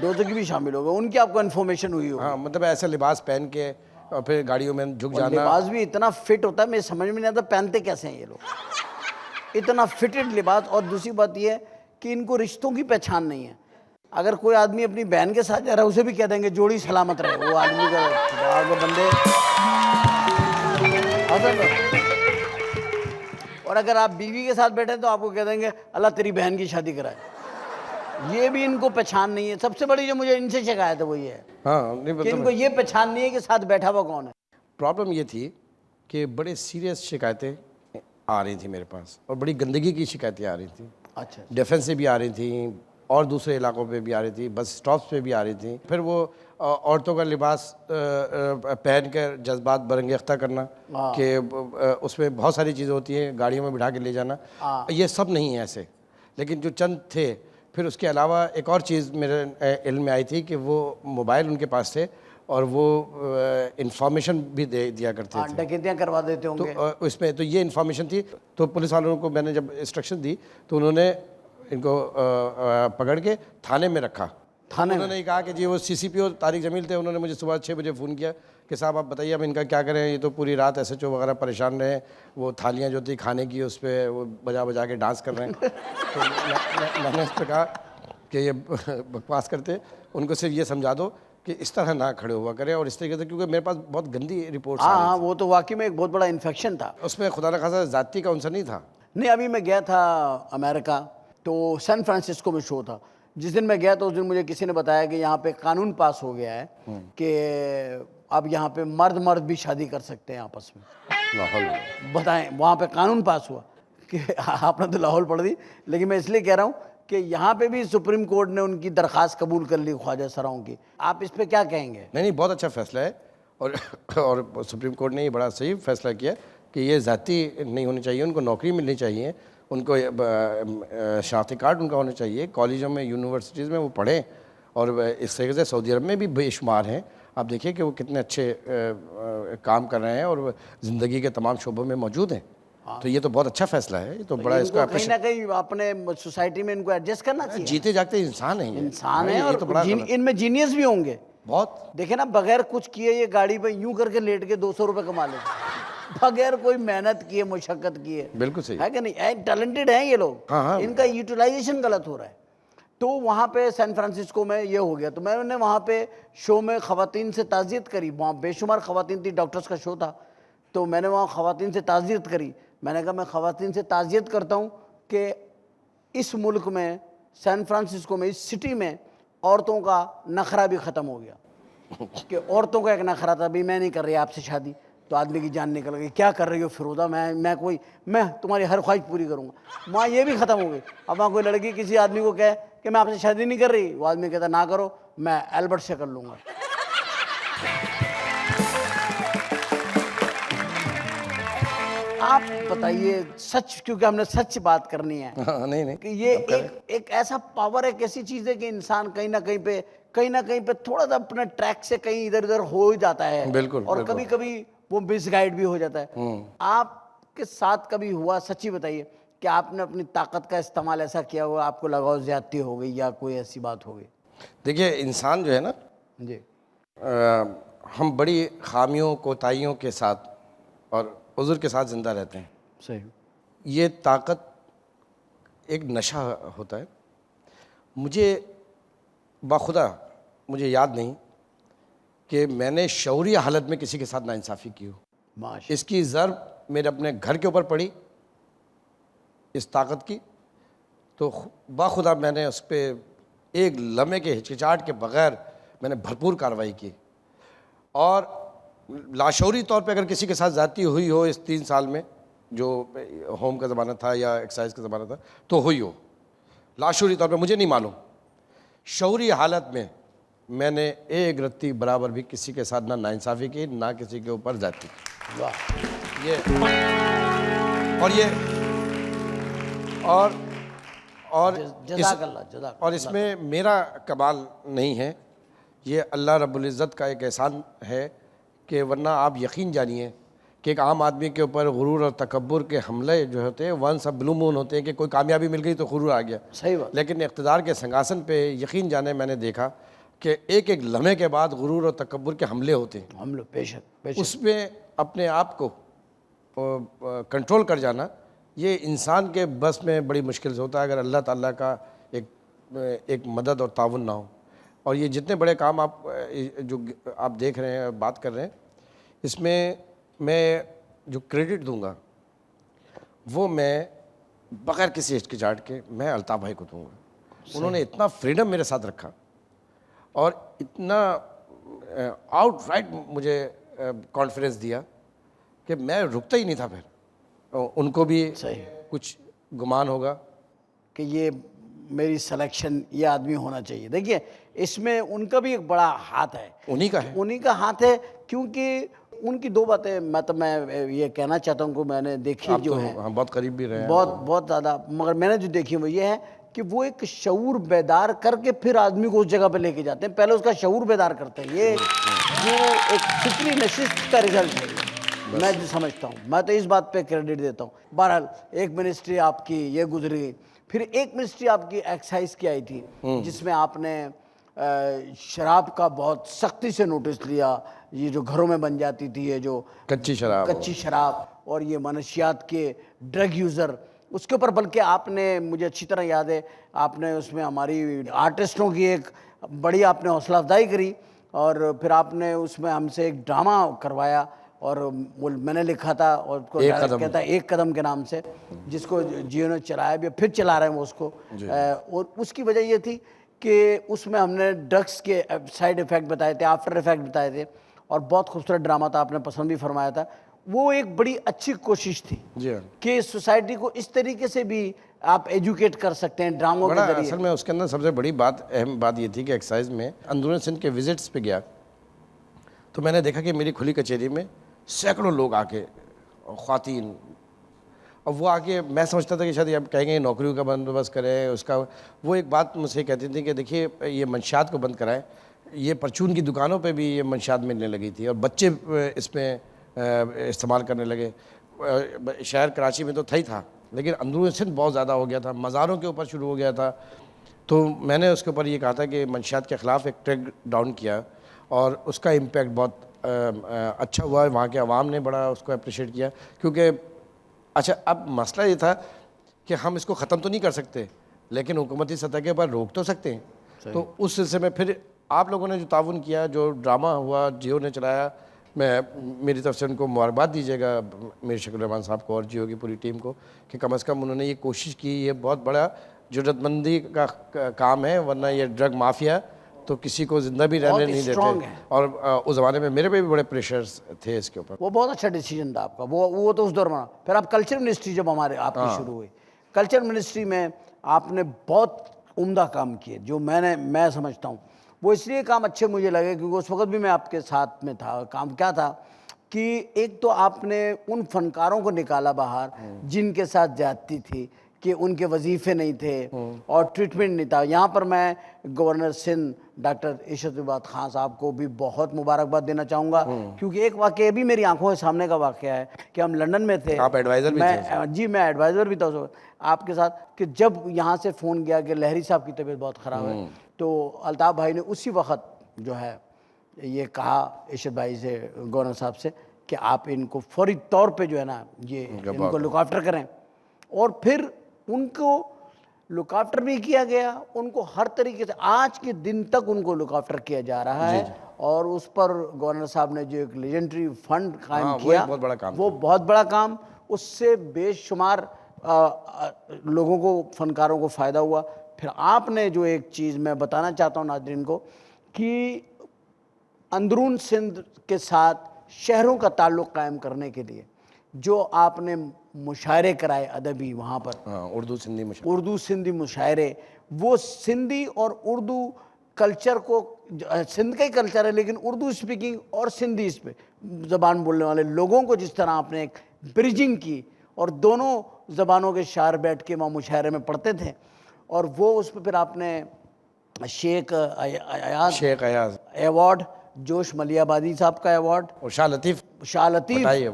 दोज़खी भी शामिल हो गए, उनकी आपको इन्फॉर्मेशन हुई हो? हाँ, मतलब ऐसा लिबास पहन के और फिर गाड़ियों में झुक जाना। लिबास भी इतना फिट होता है, मेरे समझ में नहीं आता पहनते कैसे हैं ये लोग, इतना फिटेड लिबास। और दूसरी बात ये है कि इनको रिश्तों की पहचान नहीं है। अगर कोई आदमी अपनी बहन के साथ जा रहा है उसे भी कह देंगे जोड़ी सलामत रहे, वो आदमी का आगे बंदे। और अगर आप बीवी के साथ बैठे तो आपको कह देंगे अल्लाह तेरी बहन की शादी कराए। ये भी इनको पहचान नहीं है। सबसे बड़ी जो मुझे इनसे शिकायत है वो ये है, हाँ, नहीं कि इनको ये पहचान नहीं है कि साथ बैठा हुआ कौन है। प्रॉब्लम ये थी कि बड़े सीरियस शिकायतें आ रही थी मेरे पास, और बड़ी गंदगी की शिकायतें आ रही थी। अच्छा, डिफेंस से भी आ रही थी और दूसरे इलाकों पे भी आ रही थी, बस स्टॉप्स पे भी आ रही थी। फिर वो औरतों का लिबास पहन कर जज्बात बरंगेख्ता करना, कि उसमें बहुत सारी चीज़ें होती हैं, गाड़ियों में बिठा के ले जाना, ये सब नहीं है ऐसे। लेकिन जो चंद थे, फिर उसके अलावा एक और चीज़ मेरे इल्म में आई थी कि वो मोबाइल उनके पास थे और वो इंफॉर्मेशन भी दिया करते थे, डकैतियाँ करवा देते होंगे। तो उसमें तो ये इन्फॉर्मेशन थी। तो पुलिस वालों को मैंने जब इंस्ट्रक्शन दी तो उन्होंने इनको पकड़ के थाने में रखा। थाने में उन्होंने कहा कि जी वो CCPO तारिक जमील थे, उन्होंने मुझे सुबह 6 बजे फ़ोन किया कि साहब आप बताइए अब इनका क्या करें, ये तो पूरी रात SHO वगैरह परेशान रहे, वो थालियाँ जो थी खाने की उस पर वो बजा बजा के डांस कर रहे हैं। तो मैंने उस पर कहा कि ये बकवास करते, उनको सिर्फ ये समझा दो कि इस तरह ना खड़े हुआ करें और इस तरीके से, क्योंकि मेरे पास बहुत गंदी रिपोर्ट्स आ रही हाँ, वो तो वाकई में एक बहुत बड़ा इन्फेक्शन था। थी। उसमें खुदा न खासा ज़ाती का उनसे नहीं था। नहीं, अभी मैं गया था अमेरिका, तो सैन फ्रांसिस्को में शो था। जिस दिन मैं गया तो उस दिन मुझे किसी ने बताया कि यहाँ पे कानून पास हो गया है कि अब यहाँ पे मर्द मर्द भी शादी कर सकते हैं आपस में। लाहौल बताएं, वहाँ पे कानून पास हुआ कि आपने तो लाहौल पढ़ दी, लेकिन मैं इसलिए कह रहा हूँ कि यहाँ पे भी सुप्रीम कोर्ट ने उनकी दरख्वास्त कबूल कर ली ख्वाजा सराओं की। आप इस पे क्या कहेंगे? नहीं, बहुत अच्छा फैसला है। और सुप्रीम कोर्ट ने ये बड़ा सही फैसला किया कि ये ज़ाती नहीं होनी चाहिए, उनको नौकरी मिलनी चाहिए, उनको शनाख्ती कार्ड उनका होना चाहिए, कॉलेजों में यूनिवर्सिटीज़ में वो पढ़ें। और इस तरीके से सऊदी अरब में भी बेशुमार हैं। आप देखिए कि वो कितने अच्छे काम कर रहे हैं और ज़िंदगी के तमाम शोबों में मौजूद हैं। तो ये तो बहुत अच्छा फैसला है, ये तो बड़ा इसका कहीं ना कहीं अपने सोसाइटी में इनको एडजस्ट करना चाहिए। जीते जागते इंसान है, इंसान है, ये और तो बड़ा इनमें जीनियस भी होंगे बहुत। देखे ना, बगैर कुछ किए ये गाड़ी पे यूं करके लेट के 200 रुपए कमा ले, बगैर कोई मेहनत किए, मुशक्कत किए। बिल्कुल सही है कि नहीं? टैलेंटेड हैं ये लोग। हाँ, हाँ। इनका यूटिलाइजेशन गलत हो रहा है। तो वहाँ पे सैन फ्रांसिस्को में ये हो गया, तो मैंने वहाँ पे शो में ख़वातीन से ताज़ियत करी। वहाँ बेशुमार ख़वातीन थी, डॉक्टर्स का शो था, तो मैंने वहाँ ख़वातीन से ताज़ियत करी। मैंने कहा मैं ख़वातीन से ताज़ियत करता हूँ कि इस मुल्क में, सैन फ्रांसिस्को में, इस सिटी में औरतों का नखरा भी ख़त्म हो गया। कि औरतों का एक नखरा था, भी मैं नहीं कर रही आपसे शादी। तो आदमी की जान निकल गई, क्या कर रही हो फिरोदा, मैं तुम्हारी हर ख्वाहिश पूरी करूँगा। वहाँ ये भी ख़त्म हो गई। अब वहाँ कोई लड़की किसी आदमी को कहे कि मैं आपसे शादी नहीं कर रही, वो आदमी कहता ना करो, मैं एल्बर्ट से कर लूँगा। आप बताइए सच, क्योंकि हमने सच बात करनी है। हाँ, नहीं कि ये एक ऐसा पावर है, एक ऐसी चीज़ है कि इंसान कहीं ना कहीं पे थोड़ा सा अपने ट्रैक से कहीं इधर उधर हो ही जाता है। बिल्कुल, और बिल्कुल। कभी कभी वो मिसगाइड भी हो जाता है। आपके साथ कभी हुआ, सच्ची बताइए, कि आपने अपनी ताकत का इस्तेमाल ऐसा किया हुआ, आपको लगा हो ज्यादती हो गई या कोई ऐसी बात हो गई? देखिए, इंसान जो है ना, जी। हम बड़ी खामियों कोताहियों के साथ और उज़्र के साथ ज़िंदा रहते हैं। सही। ये ताकत एक नशा होता है। मुझे बाखुदा मुझे याद नहीं कि मैंने शऊरी हालत में किसी के साथ नाइंसाफ़ी की हो। माशाअल्लाह। इसकी ज़रब मेरे अपने घर के ऊपर पड़ी, इस ताकत की। तो बाखुदा मैंने उस पर एक लम्हे के हिचकिचाहट के बग़ैर मैंने भरपूर कार्रवाई की। और लाशौरी तौर पे अगर किसी के साथ ज़्यादती हुई हो इस 3 साल में, जो होम का ज़माना था या एक्साइज का ज़माना था, तो हुई हो। लाशौरी तौर पे मुझे नहीं मालूम। शऊरी हालत में मैंने एक रत्ती बराबर भी किसी के साथ ना नाइंसाफ़ी की, ना किसी के ऊपर ज़्यादती की। वाह। ये और जज़ाकल्लाह। और इसमें मेरा कमाल नहीं है, ये अल्लाह रब्बुल इज़्ज़त का एक एहसान है कि वरना आप यकीन जानिए कि एक आम आदमी के ऊपर गुरूर और तकब्बुर के हमले जो होते हैं, वंस ऑफ ब्लू मून होते हैं कि कोई कामयाबी मिल गई तो गुरूर आ गया। सही बात। लेकिन इक़्तिदार के सिंहासन पे यकीन जाने मैंने देखा कि एक एक लम्हे के बाद गुरूर और तकब्बुर के हमले होते हैं। हम लोग बेशक उसमें अपने आप को कंट्रोल कर जाना, ये इंसान के बस में बड़ी मुश्किल से होता है अगर अल्लाह ताला का एक मदद और ताउन ना हो। और ये जितने बड़े काम आप जो आप देख रहे हैं, बात कर रहे हैं, इसमें मैं जो क्रेडिट दूंगा वो मैं बग़ैर किसी हिचकिचाहट के मैं अल्ताफ़ भाई को दूंगा। उन्होंने इतना फ्रीडम मेरे साथ रखा और इतना आउटराइट मुझे कॉन्फिडेंस दिया कि मैं रुकता ही नहीं था। फिर उनको भी सही कुछ गुमान होगा कि ये मेरी सिलेक्शन, ये आदमी होना चाहिए। देखिए, इसमें उनका भी एक बड़ा हाथ है, उन्हीं का है। उन्हीं का हाथ है, क्योंकि उनकी 2 बातें मैं ये कहना चाहता हूँ कि मैंने देखी आप जो तो है, हाँ, बहुत करीब भी रहे हैं। बहुत ज़्यादा, मगर मैंने जो देखी वो ये है कि वो एक शऊर बेदार करके फिर आदमी को उस जगह पे लेके जाते हैं। पहले उसका शऊर बेदार करते हैं। ये जो एक फिक्री नशिस्त का रिजल्ट है, मैं जो समझता हूँ, मैं तो इस बात पे क्रेडिट देता हूँ। बहरहाल, एक मिनिस्ट्री आपकी ये गुजरी, फिर एक मिनिस्ट्री आपकी एक्साइज की आई थी, जिसमें आपने शराब का बहुत सख्ती से नोटिस लिया। ये जो घरों में बन जाती थी, ये जो कच्ची शराब और ये मनशियात के ड्रग यूज़र, उसके ऊपर बल्कि आपने, मुझे अच्छी तरह याद है, आपने उसमें हमारी आर्टिस्टों की एक बड़ी आपने हौसला अफजाई करी। और फिर आपने उसमें हमसे एक ड्रामा करवाया और वो मैंने लिखा था, और उसको कहता है एक कदम के नाम से, जिसको जियो ने चलाया भी, फिर चला रहे हैं वो उसको। और उसकी वजह ये थी कि उसमें हमने ड्रग्स के साइड इफ़ेक्ट बताए थे, आफ्टर इफ़ेक्ट बताए थे, और बहुत खूबसूरत ड्रामा था, आपने पसंद भी फरमाया था। वो एक बड़ी अच्छी कोशिश थी जी हाँ। कि सोसाइटी को इस तरीके से भी आप एजुकेट कर सकते हैं ड्रामों के बड़ा जरिए। असल में उसके अंदर सबसे बड़ी बात, अहम बात ये थी कि एक्साइज में अंदरून सिंध के विजिट्स पे गया तो मैंने देखा कि मेरी खुली कचहरी में सैकड़ों लोग आके, ख्वातीन, और वो आके, मैं समझता था कि शायद अब कहेंगे नौकरियों का बंदोबस्त करें उसका। वो एक बात मुझसे कहती थी कि देखिए ये मंशियात को बंद कराएं। ये परचून की दुकानों पे भी ये मंशियात मिलने लगी थी और बच्चे इसमें इस्तेमाल करने लगे। शहर कराची में तो था ही था, लेकिन अंदरून सिंध बहुत ज़्यादा हो गया था, मज़ारों के ऊपर शुरू हो गया था। तो मैंने उसके ऊपर ये कहा था कि मंशियात के ख़िलाफ़ एक ट्रैक डाउन किया और उसका इम्पैक्ट बहुत अच्छा हुआ। वहाँ के अवाम ने बड़ा उसको अप्रिशिएट किया, क्योंकि अच्छा अब मसला ये था कि हम इसको ख़त्म तो नहीं कर सकते, लेकिन हुकूमती सतह के ऊपर रोक तो सकते हैं। तो उस सिलसिले में फिर आप लोगों ने जो ताउन किया, जो ड्रामा हुआ जियो ने चलाया, मैं मेरी तरफ से उनको मुबारकबाद दीजिएगा, मीर शकील रहमान साहब को और जियो की पूरी टीम को, कि कम से कम उन्होंने ये कोशिश की। ये बहुत बड़ा जुर्रतमंदी का काम है, वरना ये ड्रग माफिया तो किसी को जिंदा भी रहने नहीं देते। और उस ज़माने में मेरे पे भी बड़े प्रेशर्स थे इसके ऊपर। वो बहुत अच्छा डिसीजन था आपका, वो तो उस दौरान। फिर आप कल्चर मिनिस्ट्री जब हमारे आपकी शुरू हुई, कल्चर मिनिस्ट्री में आपने बहुत उम्दा काम किए, जो मैं समझता हूँ। वो इसलिए काम अच्छे मुझे लगे क्योंकि उस वक्त भी मैं आपके साथ में था। काम क्या था कि एक तो आपने उन फनकारों को निकाला बाहर जिनके साथ ज्यादती थी, कि उनके वजीफ़े नहीं थे और ट्रीटमेंट नहीं था। यहाँ पर मैं गवर्नर सिंध डॉक्टर इशरत खान साहब को भी बहुत मुबारकबाद देना चाहूँगा, क्योंकि एक वाक़या भी मेरी आंखों के सामने का वाक़या है कि हम लंदन में थे। आप एडवाइज़र भी थे? जी, मैं एडवाइज़र भी था उस वक्त आपके साथ, कि जब यहाँ से फ़ोन गया कि लहरी साहब की तबीयत बहुत ख़राब है, तो अल्ताफ़ भाई ने उसी वक्त जो है ये कहा इशरत भाई से, गवर्नर साहब से, कि आप इनको फौरी तौर पे जो है ना ये इनको लुक आफ्टर करें। और फिर उनको लुक आफ्टर भी किया गया, उनको हर तरीके से आज के दिन तक उनको लुक आफ्टर किया जा रहा है। और उस पर गवर्नर साहब ने जो एक लेजेंडरी फंड कायम किया, बहुत बड़ा काम, वो बहुत बड़ा काम, उससे बेशुमार लोगों को, फनकारों को फ़ायदा हुआ। फिर आपने जो एक चीज़ मैं बताना चाहता हूँ नाज़रीन को, कि अंदरून सिंध के साथ शहरों का ताल्लुक़ कायम करने के लिए जो आपने मुशायरे कराए अदबी वहाँ पर, उर्दू सिंधी मुशायरे, वो सिंधी और उर्दू कल्चर को, सिंध का ही कल्चर है लेकिन उर्दू स्पीकिंग और सिंधी इस पे ज़बान बोलने वाले लोगों को जिस तरह आपने एक ब्रिजिंग की, और दोनों ज़बानों के शायर बैठ के वहाँ मुशायरे में पढ़ते थे, और वो उस पर फिर आपने शेख अयाज अवार्ड, जोश मलियाबादी साहब का अवार्ड, और शाह लतीफ़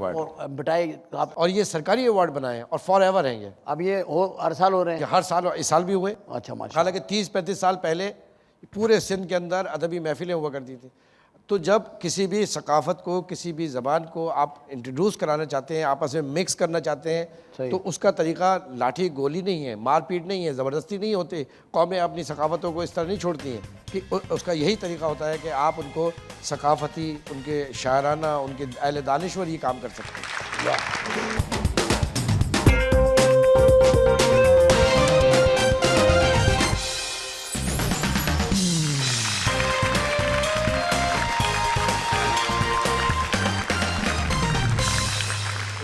और बटाई, और ये सरकारी अवार्ड बनाए और फॉर एवर हैं ये। अब ये हर साल हो रहे हैं? हर साल, इस साल भी हुए। अच्छा माशाल्लाह। हालांकि 30-35 साल पहले पूरे सिंध के अंदर अदबी महफिलें हुआ करती थी। तो जब किसी भी सकाफ़त को, किसी भी ज़बान को आप इंट्रोड्यूस कराना चाहते हैं, आपस में मिक्स करना चाहते हैं, तो उसका तरीका लाठी गोली नहीं है, मारपीट नहीं है, ज़बरदस्ती नहीं होती। कौमें अपनी सकाफ़तों को इस तरह नहीं छोड़ती हैं, कि उसका यही तरीका होता है कि आप उनको सकाफ़ती, उनके शायराना, उनके अहले दानिश्वर ये काम कर सकते हैं।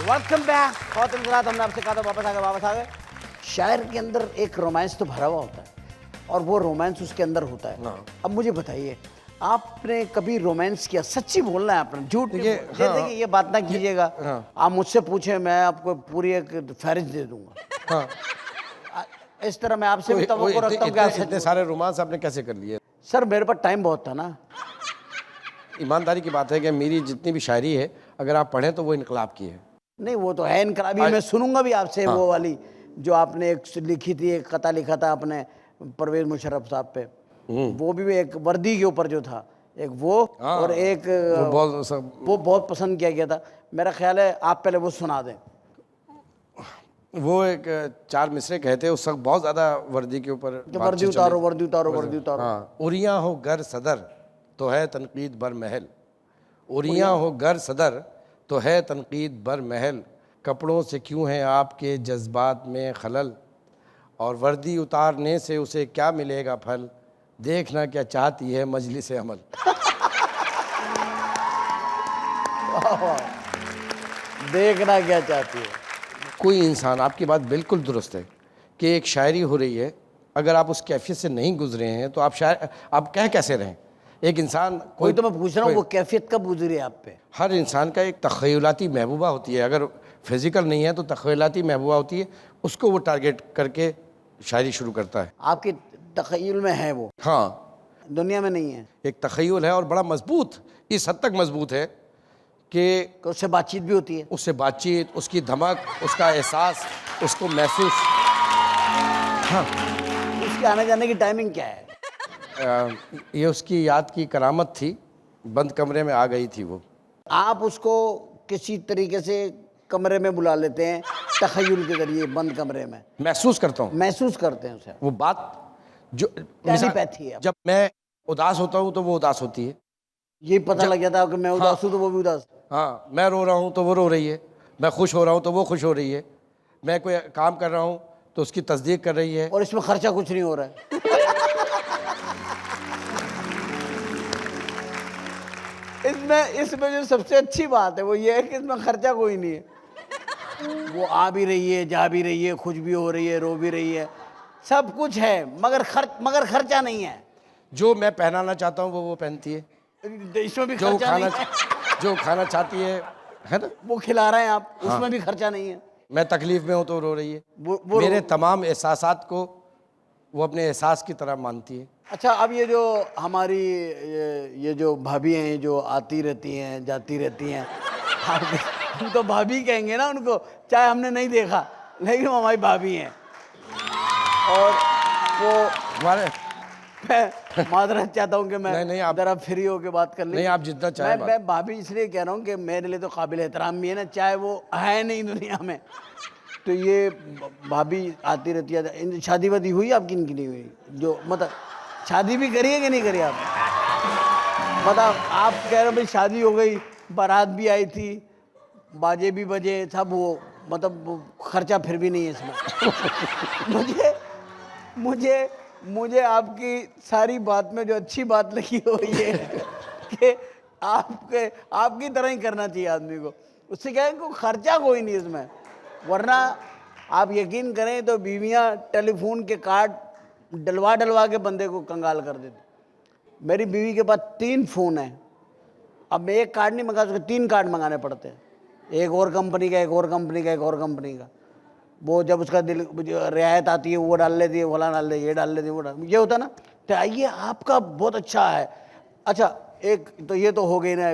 Welcome back. खौतन ज़रात, हमने आपसे कहा था वापस आ गए। शायर के अंदर एक रोमांस तो भरा हुआ होता है और वो रोमांस उसके अंदर होता है। अब मुझे बताइए, आपने कभी रोमांस किया? सच्ची बोलना है आपने, झूठ देखिए ये बात ना कीजिएगा। आप मुझसे पूछें, मैं आपको पूरी एक फहरिस्त दे दूंगा। इस तरह मैं आपसे भी तवक्को रखता हूँ कि इतने सारे रोमांस आपने कैसे कर लिए? सर मेरे पास टाइम बहुत था ना। ईमानदारी की बात है कि मेरी जितनी भी शायरी है, अगर आप पढ़ें तो वो इनकलाब की है। नहीं, वो तो है इनकलाबी। मैं सुनूंगा भी आपसे वो वाली जो आपने एक लिखी थी, एक कथा लिखा था आपने परवेज मुशर्रफ साहब पे, वो भी एक वर्दी के ऊपर जो था, एक वो और एक वो बहुत पसंद किया गया था। मेरा ख्याल है आप पहले वो सुना दें। वो एक 4 मिसरे कहते हैं, उस वक्त बहुत ज़्यादा वर्दी के ऊपर, वर्दी उतारो, वर्दी उतारो, वर्दी उतारो। हाँ, उरियाँ हो गर सदर तो है तनकीद बर महल, उरियाँ हो गर सदर तो है तनकीद बर महल, कपड़ों से क्यों है आपके जज्बात में खलल, और वर्दी उतारने से उसे क्या मिलेगा फल, देखना क्या चाहती है मजलिस अमल। वाह वाह, देखना क्या चाहती है। कोई इंसान, आपकी बात बिल्कुल दुरुस्त है कि एक शायरी हो रही है, अगर आप उस कैफियत से नहीं गुजरे हैं तो आप शायर, आप कह कैसे रहें? एक इंसान कोई तो मैं पूछ रहा हूँ, वो कैफियत कब गुजरी है आप पे? हर इंसान का एक तख़यलाती महबूबा होती है, अगर फिज़िकल नहीं है तो तख़यलाती महबूबा होती है, उसको वो टारगेट करके शायरी शुरू करता है। आपके तख़य्युल में है वो, हाँ, दुनिया में नहीं है? एक तख़य्युल है और बड़ा मजबूत, इस हद तक मजबूत है कि कि उससे बातचीत भी होती है? उससे बातचीत, उसकी धमक, उसका एहसास, उसको महसूस। हाँ, उसके आने जाने की टाइमिंग क्या है? ये उसकी याद की करामत थी, बंद कमरे में आ गई थी वो। आप उसको किसी तरीके से कमरे में बुला लेते हैं तख़य्युल के जरिए, बंद कमरे में महसूस करता हूँ महसूस करते हैं उसे? वो बात जो टेलीपैथी है। जब मैं उदास होता हूँ तो वो उदास होती है। ये पता लग जाता है कि मैं उदास हूँ तो वो भी उदास। हाँ, मैं रो रहा हूँ तो वो रो रही है, मैं खुश हो रहा हूँ तो वो खुश हो रही है, मैं कोई काम कर रहा हूँ तो उसकी तस्दीक कर रही है। और इसमें खर्चा कुछ नहीं हो रहा है। इसमें जो सबसे अच्छी बात है वो ये है कि इसमें खर्चा कोई नहीं है। वो आ भी रही है, जा भी रही है, खुश भी हो रही है, रो भी रही है, सब कुछ है, मगर खर्चा नहीं है। जो मैं पहनाना चाहता हूँ वो पहनती है, इसमें भी जो खर्चा खाना नहीं है। जो खाना चाहती है ना। वो खिला रहे हैं आप, हाँ। उसमें भी खर्चा नहीं है। मैं तकलीफ में हूँ तो रो रही है, वो मेरे तमाम एहसासात को वो अपने एहसास की तरह मानती है। अच्छा, अब ये जो हमारी ये जो भाभी हैं जो आती रहती हैं जाती रहती हैं, हम तो भाभी कहेंगे ना उनको, चाहे हमने नहीं देखा, लेकिन वो हमारी भाभी हैं। और वो हमारे मैं माजरत चाहता हूँ कि मैं नहीं, आप जरा फ्री होके बात कर ली। नहीं, आप जितना चाहें मैं भाभी इसलिए कह रहा हूँ कि मेरे लिए तो काबिल एहतराम भी है ना, चाहे वो है नहीं दुनिया में। तो ये भाभी आती रहती है। शादी वादी हुई आपकी, इनकी नहीं हुई? जो मतलब शादी भी करी है कि नहीं करी आप? मतलब आप कह रहे हो भाई शादी हो गई, बारात भी आई थी, बाजे भी बजे, सब वो, मतलब वो खर्चा फिर भी नहीं है इसमें। मुझे मुझे आपकी सारी बात में जो अच्छी बात लगी हो ये है कि आपकी तरह ही करना चाहिए आदमी को। उससे क्या है कि खर्चा कोई नहीं इसमें, वरना आप यकीन करें तो बीवियां टेलीफोन के कार्ड डलवा के बंदे को कंगाल कर देती। मेरी बीवी के पास 3 फ़ोन हैं, अब मैं एक कार्ड नहीं मंगा सकता, 3 कार्ड मंगाने पड़ते हैं, एक और कंपनी का, एक और कंपनी का, एक और कंपनी का। वो जब उसका दिल रियायत आती है वो डाल लेती है, वाला डाल दे, ये डाल लेती है, वो डाल, ये होता ना। तो ये आपका बहुत अच्छा है। अच्छा, एक तो ये तो हो गई ना,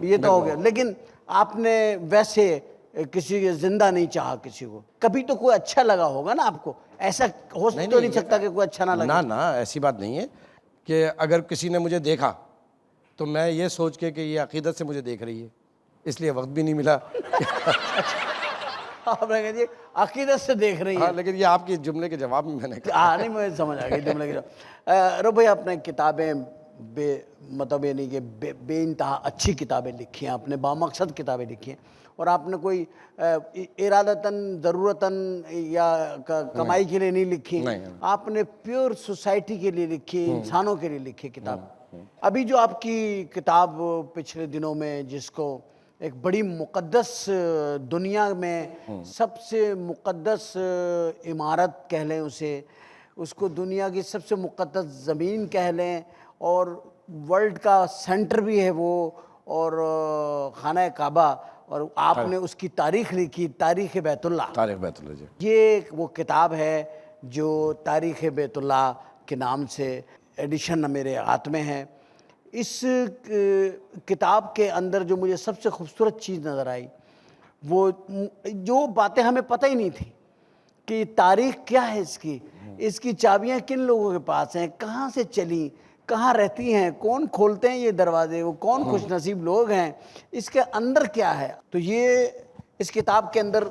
ये तो हो गया, लेकिन आपने वैसे किसी के जिंदा नहीं चाहा किसी को, कभी तो कोई अच्छा लगा होगा ना आपको? ऐसा हो तो नहीं सकता कि कोई अच्छा ना लगे। ना, ऐसी बात नहीं है कि अगर किसी ने मुझे देखा तो मैं ये सोच के कि ये अकीदत से मुझे देख रही है, इसलिए वक्त भी नहीं मिला। आपने कहा जी अकीदत से देख रही है। हाँ, लेकिन ये आपके जुमले के जवाब में मैंने कहा। हाँ, नहीं मुझे समझ आ गई जुमले की। रो भाई, आपने किताबें मतलब ये नहीं कि बेइंतहा अच्छी किताबें लिखी हैं, आपने बामकसद किताबें लिखी हैं, और आपने कोई इरादतन ज़रूरतन या कमाई के लिए नहीं लिखी। आपने प्योर सोसाइटी के लिए लिखी, इंसानों के लिए लिखी किताब। अभी जो आपकी किताब पिछले दिनों में, जिसको एक बड़ी मुक़द्दस दुनिया में सबसे मुक़द्दस इमारत कह लें उसे, उसको दुनिया की सबसे मुक़द्दस ज़मीन कह लें, और वर्ल्ड का सेंटर भी है वो, और खाना काबा, और आपने उसकी तारीख़ लिखी, तारीख़ बैतुल्ला। तारीख़ बैतुल्ला जी, ये वो किताब है जो तारीख़ बैतुल्ला के नाम से एडिशन मेरे हाथ में है। इस किताब के अंदर जो मुझे सबसे खूबसूरत चीज़ नज़र आई, वो जो बातें हमें पता ही नहीं थी कि तारीख़ क्या है इसकी चाबियाँ किन लोगों के पास हैं, कहाँ से चली, कहाँ रहती हैं, कौन खोलते हैं ये दरवाजे, वो कौन खुशनसीब लोग हैं, इसके अंदर क्या है। तो ये इस किताब के अंदर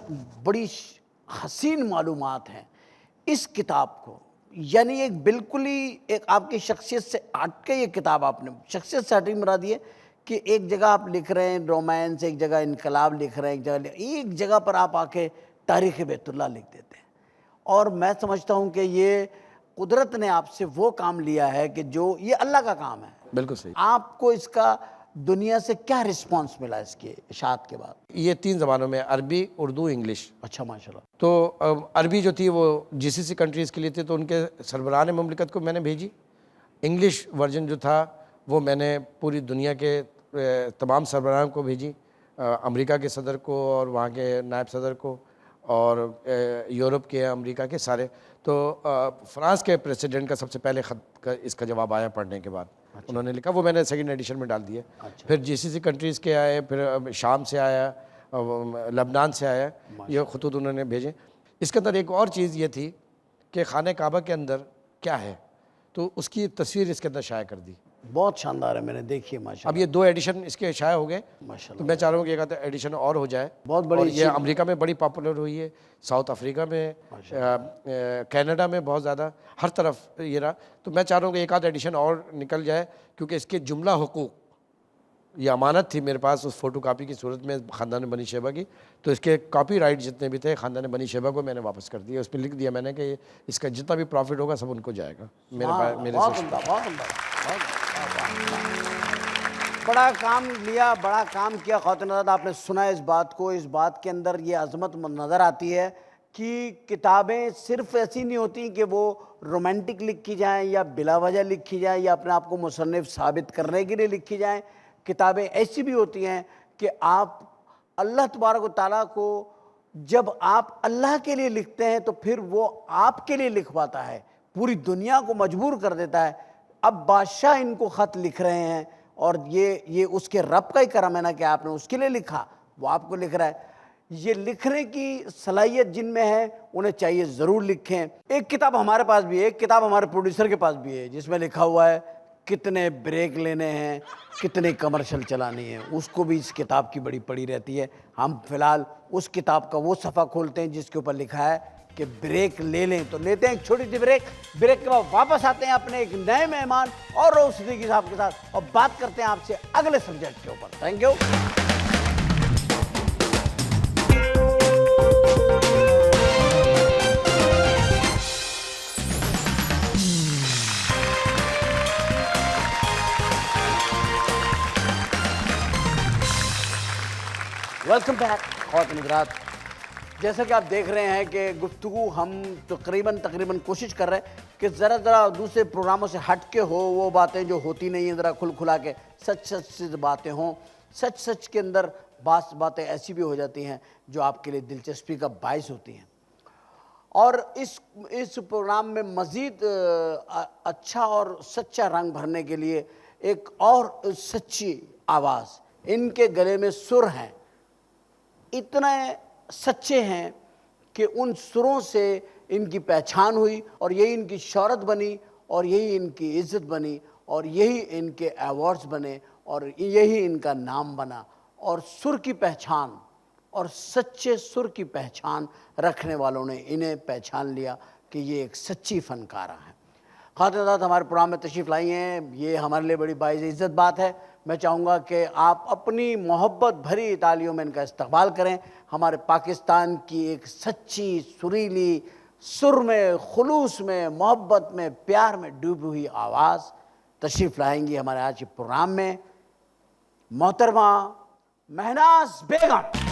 बड़ी हसीन मालूमात हैं। इस किताब को यानी एक बिल्कुल ही एक आपकी शख्सियत से हट के ये किताब आपने शख्सियत से हटी मरा दी है कि एक जगह आप लिख रहे हैं रोमांस, एक जगह इनकलाब लिख रहे हैं, एक जगह पर आप आके तारीख़ बैतुल्ला लिख देते हैं। और मैं समझता हूँ कि ये कुदरत ने आपसे वो काम लिया है कि जो ये अल्लाह का काम है। बिल्कुल सही। आपको इसका दुनिया से क्या रिस्पांस मिला इसके इशाअत के बाद? ये 3 ज़बानों में, अरबी, उर्दू, इंग्लिश। अच्छा, माशाल्लाह। तो अरबी जो थी वो जीसीसी कंट्रीज़ के लिए थी, तो उनके सरबराहान मुमलिकत को मैंने भेजी। इंग्लिश वर्जन जो था वो मैंने पूरी दुनिया के तमाम सरबराहान को भेजी, अमेरिका के सदर को और वहाँ के नायब सदर को और यूरोप के, अमेरिका के सारे। तो फ्रांस के प्रेसिडेंट का सबसे पहले ख़त का इसका जवाब आया पढ़ने के बाद। उन्होंने लिखा, वो मैंने सेकंड एडिशन में डाल दिया। फिर जीसीसी कंट्रीज़ के आए, फिर शाम से आया, लबनान से आया, ये ख़ुतूत उन्होंने भेजे। इसके अंदर एक और चीज़ ये थी कि खाने काबा के अंदर क्या है, तो उसकी तस्वीर इसके अंदर शाया कर दी। बहुत शानदार है, मैंने देखी है माशाल्लाह। अब ये 2 एडिशन इसके शाया हो गए, माशाल्लाह। तो मैं चाह रहा हूँ कि एक आधा एडिशन और हो जाए। बहुत बड़ी और ये अमेरिका में बड़ी पॉपुलर हुई है, साउथ अफ्रीका में, कनाडा में बहुत ज़्यादा, हर तरफ ये रहा। तो मैं चाह रहा हूँ कि एक आध एडिशन और निकल जाए, क्योंकि इसके जुमला हुकूक, ये अमानत थी मेरे पास उस फ़ोटो कापी की सूरत में ख़ानदान बनी शैबा की, तो इसके कॉपीराइट जितने भी थे ख़ानदान बनी शैबा को मैंने वापस कर दिया। उसमें लिख दिया मैंने कि इसका जितना भी प्रॉफिट होगा सब उनको जाएगा, मेरे पास, मेरे बहुत से। उम्दा, बहुत उम्दा, बड़ा काम लिया, बड़ा काम किया ख़ातिन-ए-आज़ाद। आपने सुना इस बात को, इस बात के अंदर ये अज़मत नज़र आती है कि किताबें सिर्फ़ ऐसी नहीं होती कि वो रोमांटिक लिखी जाएं या बिला वजह लिखी जाएं या अपने आप को मुसन्निफ़ साबित करने के लिए लिखी जाएं। किताबें ऐसी भी होती हैं कि आप अल्लाह तबारक व तआला को, जब आप अल्लाह के लिए लिखते हैं तो फिर वो आपके लिए लिखवाता है, पूरी दुनिया को मजबूर कर देता है। अब बादशाह इनको ख़त लिख रहे हैं और ये उसके रब का ही करम है ना कि आपने उसके लिए लिखा, वो आपको लिख रहा है। ये लिखने की सलाहियत जिनमें है उन्हें चाहिए ज़रूर लिखें। एक किताब हमारे पास भी है, एक किताब हमारे प्रोड्यूसर के पास भी है, जिसमें लिखा हुआ है कितने ब्रेक लेने हैं, कितने कमर्शियल चलानी है, उसको भी इस किताब की बड़ी पड़ी रहती है। हम फिलहाल उस किताब का वो सफ़ा खोलते हैं जिसके ऊपर लिखा है कि ब्रेक ले लें, तो लेते हैं एक छोटी सी ब्रेक। ब्रेक के बाद वापस आते हैं अपने एक नए मेहमान और रऊफ सिद्दीकी साहब के साथ और बात करते हैं आपसे अगले सब्जेक्ट के ऊपर। Thank you. वेलकम बैक ख़ातिन-ए-हज़रात। जैसा कि आप देख रहे हैं कि गुफ्तगू हम तकरीबन कोशिश कर रहे हैं कि ज़रा दूसरे प्रोग्रामों से हट के हो, वो बातें जो होती नहीं हैं ज़रा खुला के सच बातें हों। सच के अंदर बातें ऐसी भी हो जाती हैं जो आपके लिए दिलचस्पी का बायस होती हैं। और इस प्रोग्राम में मज़ीद अच्छा और सच्चा रंग भरने के लिए एक और सच्ची आवाज़, इनके गले में सुर हैं, इतने सच्चे हैं कि उन सुरों से इनकी पहचान हुई और यही इनकी शोहरत बनी और यही इनकी इज़्ज़त बनी और यही इनके अवार्ड्स बने और यही इनका नाम बना। और सुर की पहचान और सच्चे सुर की पहचान रखने वालों ने इन्हें पहचान लिया कि ये एक सच्ची फ़नकारा है। ख़ातिन-ए-आज़ाद हमारे प्रोग्राम में तशरीफ़ लाई हैं, ये हमारे लिए बड़ी बाइज़ इज़्ज़त बात है। मैं चाहूँगा कि आप अपनी मोहब्बत भरी तालियों में इनका इस्तक़बाल करें। हमारे पाकिस्तान की एक सच्ची सुरीली सुर में, खुलूस में, मोहब्बत में, प्यार में डूबी हुई आवाज़ तशरीफ़ लाएंगी हमारे आज के प्रोग्राम में, मोहतरमा महनाज बेगम।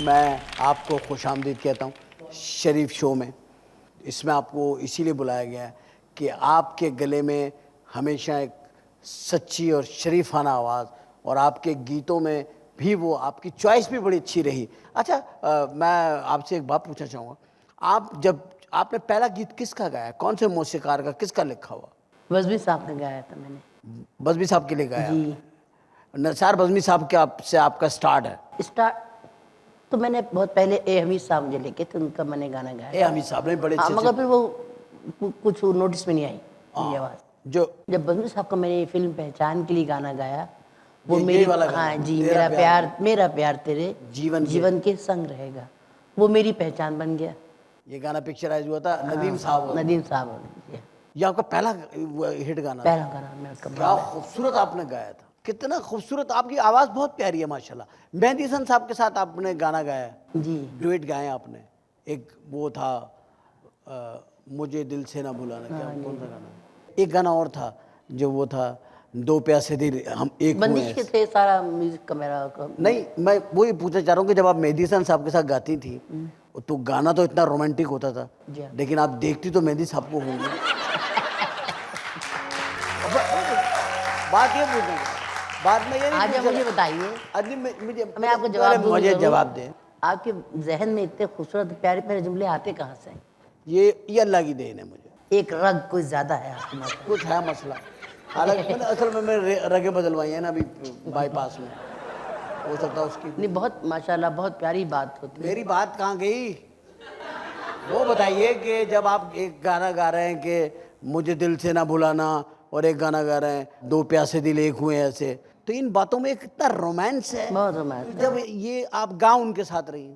मैं आपको खुशामदीद कहता हूँ शरीफ शो में। इसमें आपको इसीलिए बुलाया गया है कि आपके गले में हमेशा एक सच्ची और शरीफाना आवाज़ और आपके गीतों में भी वो आपकी चॉइस भी बड़ी अच्छी रही। अच्छा, मैं आपसे एक बात पूछना चाहूँगा, आपने पहला गीत किसका गाया, कौन से मौसीकार का, किसका लिखा हुआ? बज़मी साहब ने गाया था मैंने। बज़मी साहब के लिए गाया जी। निसार बज़मी साहब के आपसे आपका स्टार्ट है? स्टार्ट तो मैंने बहुत पहले ए हमीद साहब मुझे लेके थे, उनका मैंने गाना गाया। ए हमीद साहब ने बड़े हाँ, अच्छे मगर फिर वो कुछ नोटिस में नहीं आई मेरी आवाज़। जब बज़मी साहब का मैंने फिल्म पहचान के लिए गाना गाया, वो मेरी, हाँ जी, मेरा प्यार तेरे जीवन के संग रहेगा, वो मेरी पहचान बन गया। ये गाना पिक्चराइज हुआ था नदीम साहब। ये आपका पहला हिट गाना? पहला गाना मैं उसका। क्या खूबसूरत आपने गाया था। कितना खूबसूरत, आपकी आवाज़ बहुत प्यारी है माशाल्लाह। मेहंदी हसन साहब के साथ आपने गाना गाया, जी डुएट गाए आपने। एक वो था मुझे दिल से ना भुलाना, क्या कौन सा गाना? एक गाना और था जो वो था, दो प्यासे दिल हम एक हुए बंदिश के हैं। थे सारा म्यूजिक का मेरा नहीं, मैं वही पूछना चाह रहा हूँ कि जब आप मेहंदी हसन साहब के साथ गाती थी तो गाना तो इतना रोमांटिक होता था, जी हाँ। लेकिन आप देखती तो मेहंदी साहब को होंगी। बात ये पूछना, बात में ये नहीं आज आप पूछा- मुझे बताइए, अजी मुझे मैं आपको जवाब दूंगा मुझे जरूर। जवाब दें। आपके जहन में इतने खूबसूरत प्यारे प्यारे जुमले आते कहाँ से हैं? ये अल्लाह की देन है मुझे। एक रग कुछ ज्यादा है आपके माथे कुछ है मसला, हालांकि मैंने असल में मैंने रगें बदलवाई है ना अभी बाईपास में, हो सकता है उसकी। नहीं, बहुत माशाल्लाह, बहुत प्यारी बात होती है। मेरी बात कहाँ गई? वो बताइए कि जब आप एक गाना गा रहे हैं कि मुझे दिल से ना भुलाना, और एक गाना गा रहे हैं दो प्यासे दिल एक हुए ऐसे, तो इन बातों में एक इतना रोमांस है। बहुत रोमांस। जब ये आप गाँव उनके साथ रही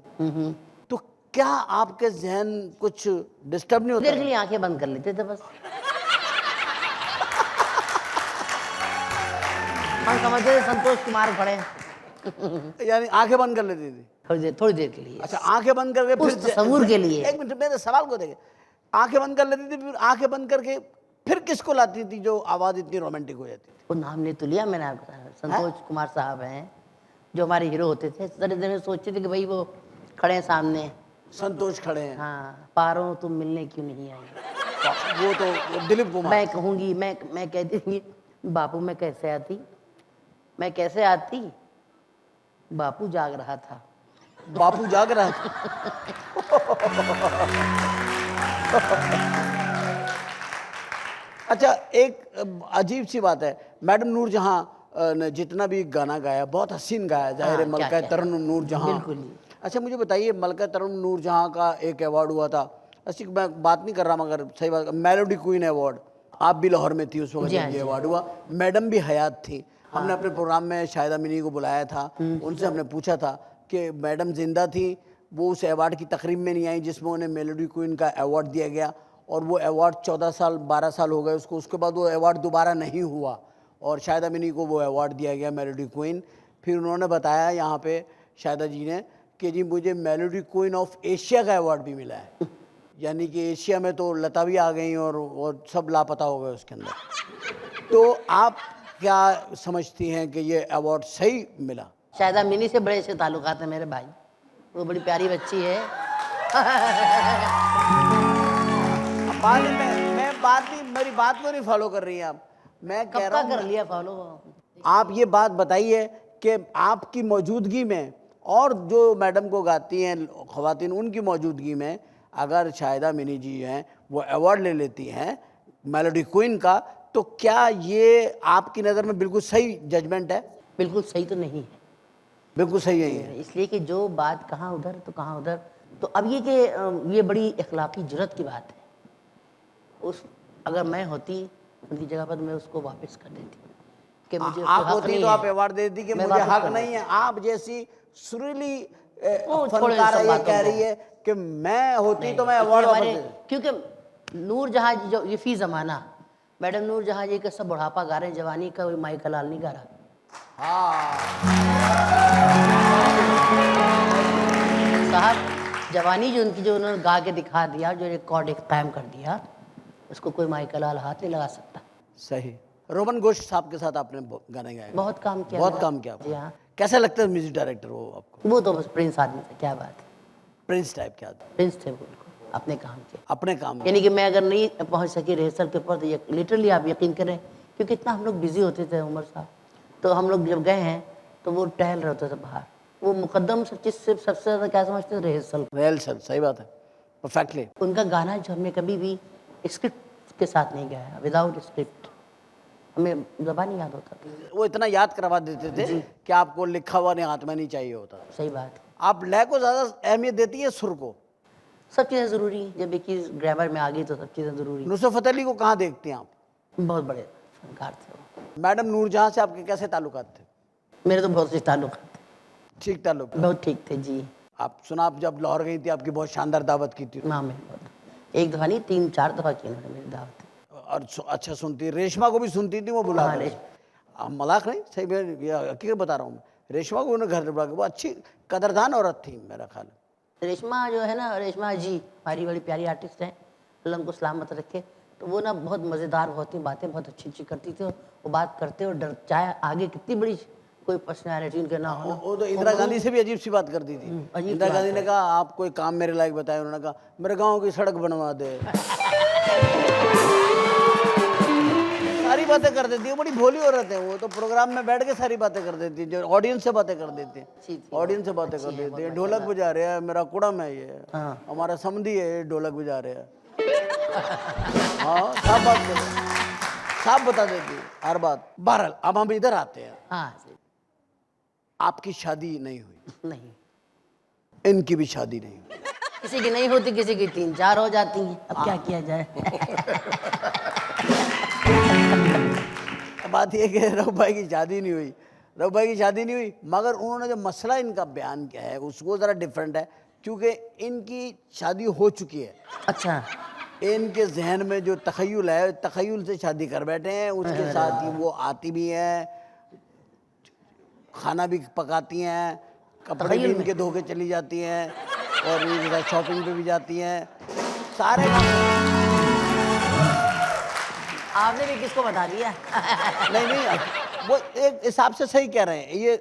तो क्या आपके जहन कुछ डिस्टर्ब नहीं देर के होता? लिए आंखें बंद कर लेते थे बस। हम समझते थे संतोष कुमार खड़े हैं। यानी आंखें बंद कर लेती थी? थोड़ी देर के लिए। अच्छा, आंखें बंद करके उस फिर तस्वुर के लिए। एक मिनट मेरे सवाल को देखें, आंखें बंद कर लेती थी, फिर आंखें बंद करके फिर किसको लाती थी जो आवाज इतनी रोमांटिक हो जाती थी? वो नाम ले तो लिया मैंने आपका, संतोष कुमार साहब हैं जो हमारे हीरो होते थे। सारे दिन सोचते थे कि भाई वो खड़े हैं सामने, संतोष खड़े हैं। हाँ, पारो तुम मिलने क्यों नहीं आई। वो दिलीप कुमार। मैं कहूँगी, मैं कहती थी बापू मैं कैसे आती, मैं कैसे आती, बापू जाग रहा था। बापू जाग रहा था। अच्छा, एक अजीब सी बात है, मैडम नूरजहां ने जितना भी गाना गाया बहुत हसीन गाया, जाहिर है, हाँ, मलका क्या-क्या। तरन्नुम नूरजहां। बिल्कुल ही। अच्छा मुझे बताइए, मलका तरन्नुम नूरजहां का एक अवार्ड हुआ था, ऐसी मैं बात नहीं कर रहा मगर सही बात, मेलोडी क्वीन अवार्ड, आप भी लाहौर में थी उस वक्त जी हाँ, जब ये जी। अवार्ड हुआ, मैडम भी हयात थी। हमने अपने प्रोग्राम में शाहिदा मिनी को बुलाया था, उनसे हमने पूछा था कि मैडम जिंदा थी, वो उस अवार्ड की तकरीब में नहीं आई जिसमें उन्हें मेलोडी क्वीन का अवार्ड दिया गया, और वो अवार्ड 14 साल 12 साल हो गए उसको, उसके बाद वो अवार्ड दोबारा नहीं हुआ और शाहिदा मिनी को वो अवार्ड दिया गया मेलोडी क्वीन। फिर उन्होंने बताया यहाँ पे शाहिदा जी ने कि जी मुझे मेलोडी क्वीन ऑफ एशिया का अवार्ड भी मिला है, यानी कि एशिया में तो लता भी आ गई और सब लापता हो गए उसके अंदर। तो आप क्या समझती हैं कि ये अवार्ड सही मिला? शायदा मिनी से बड़े से ताल्लुकात है मेरे भाई, वो बड़ी प्यारी बच्ची है। बाद में मैं बात नहीं, मेरी बात को नहीं फॉलो कर रही हैं आप। मैं कह कब रहा का कर हूँ लिया फॉलो। आप ये बात बताइए कि आपकी मौजूदगी में और जो मैडम को गाती हैं ख़वातीन, उनकी मौजूदगी में अगर शाहिदा मिनी जी हैं वो अवार्ड ले लेती हैं मेलोडी क्वीन का, तो क्या ये आपकी नज़र में बिल्कुल सही जजमेंट है? बिल्कुल सही तो नहीं है, बिल्कुल सही नहीं है। इसलिए कि जो बात कहाँ उधर तो कहाँ उधर। तो अब ये कि ये बड़ी इखलाकी जुर्रत की बात है। उस अगर मैं होती उनकी जगह पर, मैं उसको वापस कर देती कि मुझे आप हक होती नहीं तो है। आप अवार्ड दे दी कि मैं मुझे वापस हक कर नहीं है। आप जैसी सुरीली वो छोड़ो इन फनकार सब ये बातों कह को। रही है कि मैं होती तो मैं इसलिए अवार्ड वापस हमारे- दे देती। क्योंकि नूरजहां जो ये फी जमाना मैडम नूरजहां जी का सब बुढ़ापा गा रहे हैं, जवानी का कोई माई कलाल नहीं गा रहा। साहब जवानी जो उनकी, जो उन्होंने गा के दिखा दिया, जो रिकॉर्ड एक कायम कर दिया, उसको कोई माई कलाल हाथ नहीं लगा सकता। सही। रोमन घोष साहब के साथ आपने गाने गाए? बहुत काम किया बहुत मैंने। काम किया जी हाँ, कैसा लगता है म्यूजिक डायरेक्टर वो आपको? वो तो बस प्रिंस आदमी था, क्या बात है, प्रिंस टाइप क्या था? प्रिंस थे वो, अपने काम के। अपने काम में। यानी कि मैं अगर नहीं पहुंच सकी रिहर्सल के ऊपर, तो लिटरली आप यकीन करें, क्योंकि इतना हम लोग बिजी होते थे उमर साहब, तो हम लोग जब गए हैं तो वो टहल रहे होते थे बाहर। वो मुकद्दम सब चीज़ से सबसे ज़्यादा क्या समझते थे, रिहर्सल। वेल सर, सही बात है, परफेक्टली। उनका गाना जो हमने कभी भी स्क्रिप्ट के साथ नहीं गाया, विदाउट स्क्रिप्ट, हमें ज़बान नहीं याद होता था। वो इतना याद करवा देते थे कि आपको लिखा हुआ नहीं, हाथ में नहीं चाहिए होता। सही बात है। आप लय को ज़्यादा अहमियत देती है सुर को? सब चीज़ें ज़रूरी हैं, जब एक चीज़ ग्रामर में आ गई तो सब चीज़ें ज़रूरी। नुसरत फतेह अली को कहाँ देखती हैं आप? बहुत बड़े फनकार थे वो। मैडम नूरजहां से आपके कैसे ताल्लुकात थे? मेरे तो बहुत से ताल्लुक थे, ठीक ताल्लुक? बहुत ठीक थे जी। आप सुना, आप जब लाहौर गई थी आपकी बहुत शानदार दावत की थी, माँ में एक दफ़ा नहीं, 3-4 दफ़ा की उन्होंने मेरी दावत। और अच्छा सुनती, रेशमा को भी सुनती थी वो बुला हाँ, कर। मजाक नहीं, सही में हकीकत बता रहा हूँ मैं। रेशमा को उन्होंने घर बुला के, वो अच्छी कदरदान औरत थी मेरा ख्याल है। रेशमा जो है ना, रेशमा जी हमारी बड़ी प्यारी आर्टिस्ट हैं, अल्लाह उनको सलामत रखे। तो वो ना बहुत मज़ेदार होती, बातें बहुत अच्छी अच्छी करती थी। वो बात करते और डर, चाहे आगे कितनी बड़ी कोई पर्सनैलिटी उनके ना हो ना। वो तो इंदिरा गांधी से भी अजीब सी बात करती थी। इंदिरा गांधी ने कहा आप कोई काम मेरे लायक बताए, उन्होंने कहा मेरे गांव की सड़क बनवा दे। सारी बातें कर देती है, बड़ी भोली औरत है वो तो। प्रोग्राम में बैठ के सारी बातें कर देती है, जो ऑडियंस से बातें कर देती है, ऑडियंस से बातें कर देती है। ढोलक बजा रहे हैं, मेरा कुड़म है ये, हमारा समधी है, ढोलक बजा रहे हैं। हाँ सब बात साफ बता देती है हर बात। बहरहाल अब हम इधर आते हैं। हाँ आपकी शादी नहीं हुई? नहीं, इनकी भी शादी नहीं हुई। किसी की नहीं होती, किसी की 3-4 हो जाती हैं। अब क्या किया जाए। बात ये कि रघु भाई की शादी नहीं हुई, रघु भाई की शादी नहीं हुई, मगर उन्होंने जो मसला इनका बयान किया है उसको ज़रा डिफरेंट है, क्योंकि इनकी शादी हो चुकी है। अच्छा, इनके जहन में जो तखय्युल है, तखय्युल से शादी कर बैठे हैं। उसके साथ ही वो आती भी हैं, खाना भी पकाती हैं, कपड़े भी इनके धो के चली जाती हैं, और ये शॉपिंग पे भी जाती हैं, सारे आपने भी किसको बता दिया। नहीं वो एक हिसाब से सही कह रहे हैं। ये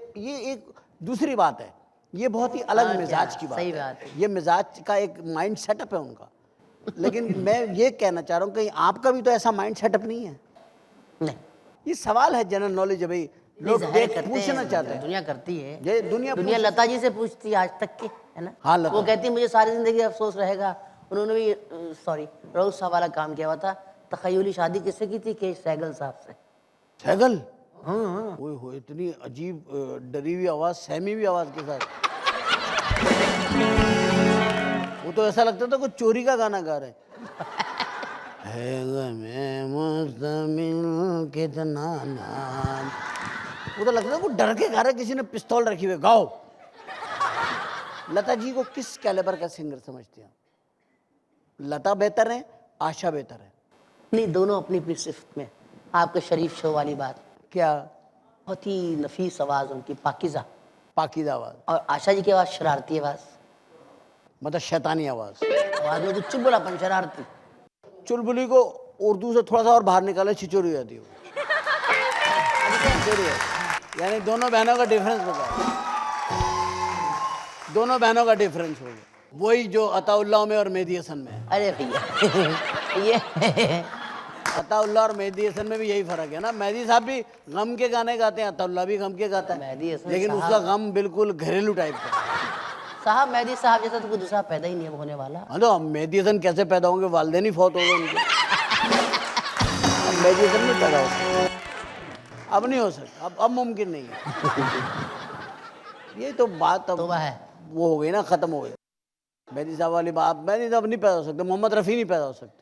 एक दूसरी बात है, ये बहुत ही अलग मिजाज की बात सही है। बात है। ये मिजाज का एक माइंड सेटअप है उनका। लेकिन मैं ये कहना चाह रहा हूँ कहीं आपका भी तो ऐसा माइंड सेटअप नहीं है? नहीं, ये सवाल है जनरल नॉलेज है भाई, लोग पूछना चाहते हैं। दुनिया करती है, ये दुनिया लता जी से पूछती है आज तक की, है ना। हाँ, लता। वो कहती है मुझे सारी जिंदगी अफसोस रहेगा। उन्होंने भी सॉरी रोज साहब वाला काम किया हुआ था। तखय्युली शादी किससे की थी? के सहगल साहब से। सहगल? हाँ, ओए हो, इतनी अजीब डरी हुई आवाज, सहमी हुई आवाज के साथ। वो तो ऐसा लगता था कुछ चोरी का गाना गा रहे हैं। मुस्तमिल कितना नाम, वो तो लगता था कुछ डर के गा रहे, किसी ने पिस्तौल रखी हुई, गाओ। लता जी को किस कैलिबर का सिंगर समझते हैं? लता बेहतर है, आशा बेहतर है? नहीं, दोनों अपनी अपनी सिफ्त में। आपके शरीफ शो वाली बात, क्या? बहुत ही नफीस आवाज उनकी, पाकिज़ा पाकीज़ा आवाज। और आशा जी की आवाज शरारती आवाज, मतलब शैतानी आवाज। आवाज में कुछ चुलबुलापन, शरारती। चुलबुली को उर्दू से थोड़ा सा और बाहर निकाले, छिचोरी हो जाती है। छिचोरी है। यानी दोनों बहनों का डिफरेंस बताओ, दोनों बहनों का डिफरेंस हो गया वही जो अताउल्लाह में और मेहदी हसन में है। अरे भैया ये अताउल्लाह और मेहदी हसन में भी यही फर्क है ना। मेहदी साहब भी गम के गाने गाते हैं, अताउल्लाह भी गम के गाता है, मेहदी हसन लेकिन उसका गम बिल्कुल घरेलू टाइप का। साहब मेहदी साहब जैसा तो कोई दूसरा पैदा ही नहीं होने वाला। हाँ तो मेहदी हसन कैसे पैदा होंगे? वालिदैन ही फौत हो गए उनके। अब मेहदी हसन नहीं पैदा हो सकते, अब नहीं हो सकता, अब मुमकिन नहीं है। ये तो बात अब है, वो हो गई ना, ख़त्म हो गई मेहदी साहब वाली बात। मेहदी साहब नहीं पैदा हो सकते, मोहम्मद रफ़ी नहीं पैदा हो सकते।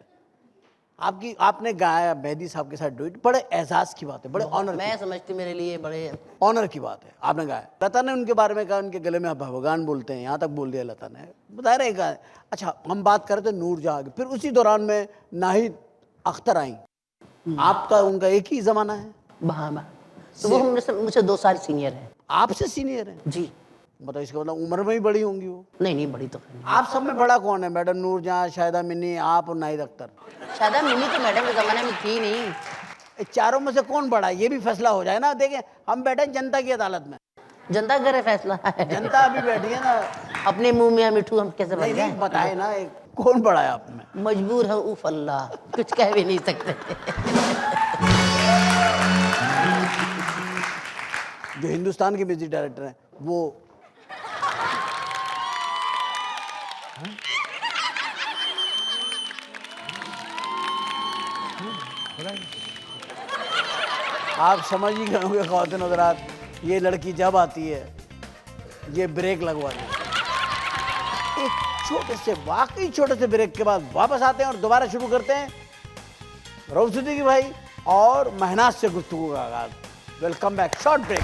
आपने गाया मेहदी साहब के साथ डुएट, बड़े एहसास की बात है, बड़े ऑनर। मैं समझती मेरे लिए बड़े ऑनर की बात है, आपने गाया। लता ने उनके बारे में कहा उनके गले में आप भगवान बोलते हैं, यहाँ तक बोल दिया लता ने, बता रहे गाया। अच्छा, हम बात करें तो नूर जहाँ की, फिर उसी दौरान में नाहिद अख्तर आई। आपका उनका एक ही ज़माना है? हाँ, तो वो मुझसे 2 साल सीनियर है। आपसे सीनियर है जी। बताओ, इसका मतलब उम्र में ही बड़ी होंगी वो? नहीं बड़ी तो नहीं। आप सब में बड़ा कौन है? मैडम नूर जहाँ, शाहिदा मिन्नी, आप और नाहिद अख्तर। शाहिदा मिन्नी तो मैडम के ज़माने में थी नहीं। चारों में से कौन बड़ा है ये भी फैसला हो जाए ना। देखें, हम बैठे जनता की अदालत में, जनता करे फैसला। जनता अभी बैठी है ना। अपने मुंह में मिठू हम कैसे बन जाए? बताए ना एक कौन बड़ा है आप में? मजबूर है, उफ अल्लाह, कुछ कह भी नहीं सकते। जो हिंदुस्तान के म्यूजिक डायरेक्टर हैं वो आप समझ ही गए होंगे ख्वातीन हज़रात, ये लड़की जब आती है ये ब्रेक लगवाती है। एक छोटे से, वाकई छोटे से ब्रेक के बाद वापस आते हैं और दोबारा शुरू करते हैं रऊफ सिद्दीकी भाई और महनाज से गुफ्तगू का आगाज। Welcome back, short break.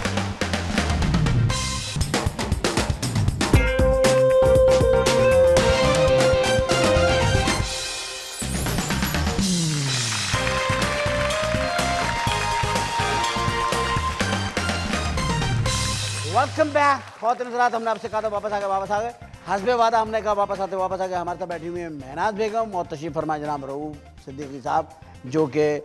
Welcome back. ख़वातीन हज़रात, हमने आपसे कहा था वापस आ गए। हस्बे वादा हमने कहा वापस आ गए। हमारे साथ बैठी हुई है महनाज बेगम और तशरीफ़ फरमा जनाब रऊफ़ सिद्दीकी साहब, जो कि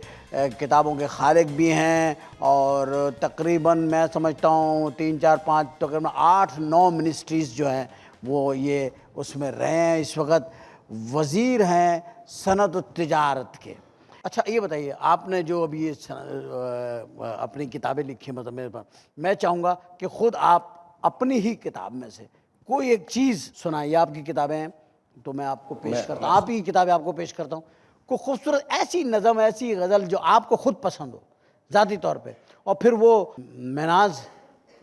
किताबों के खालिक भी हैं और तकरीबन मैं समझता हूँ 3, 4, 5 तकरीबन 8, 9 मिनिस्ट्रीज़ जो हैं वो ये उसमें रहे हैं। इस वक्त वज़ीर हैं सनअत तिजारत के। अच्छा ये बताइए, आपने जो अभी ये अपनी किताबें लिखी, मतलब मेरे पास, मैं चाहूँगा कि ख़ुद आप अपनी ही किताब में से कोई एक चीज़ सुनाइए। आपकी किताबें हैं तो मैं आपको पेश करता हूँ, आप ही की किताबें आपको पेश करता हूँ। कोई खूबसूरत ऐसी नज़म, ऐसी गज़ल जो आपको ख़ुद पसंद हो ज़ाती तौर पे, और फिर वो महनाज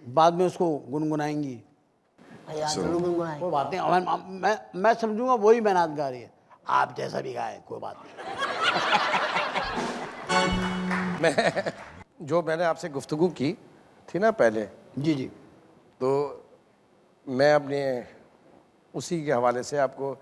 बाद में उसको गुनगुनाएंगी। कोई बात नहीं, मैं समझूंगा वही महनाज गा रही है, आप जैसा भी गाए कोई बात नहीं। जो मैंने आपसे गुफ्तगू की थी ना पहले, जी जी, तो मैं अपने उसी के हवाले से आपको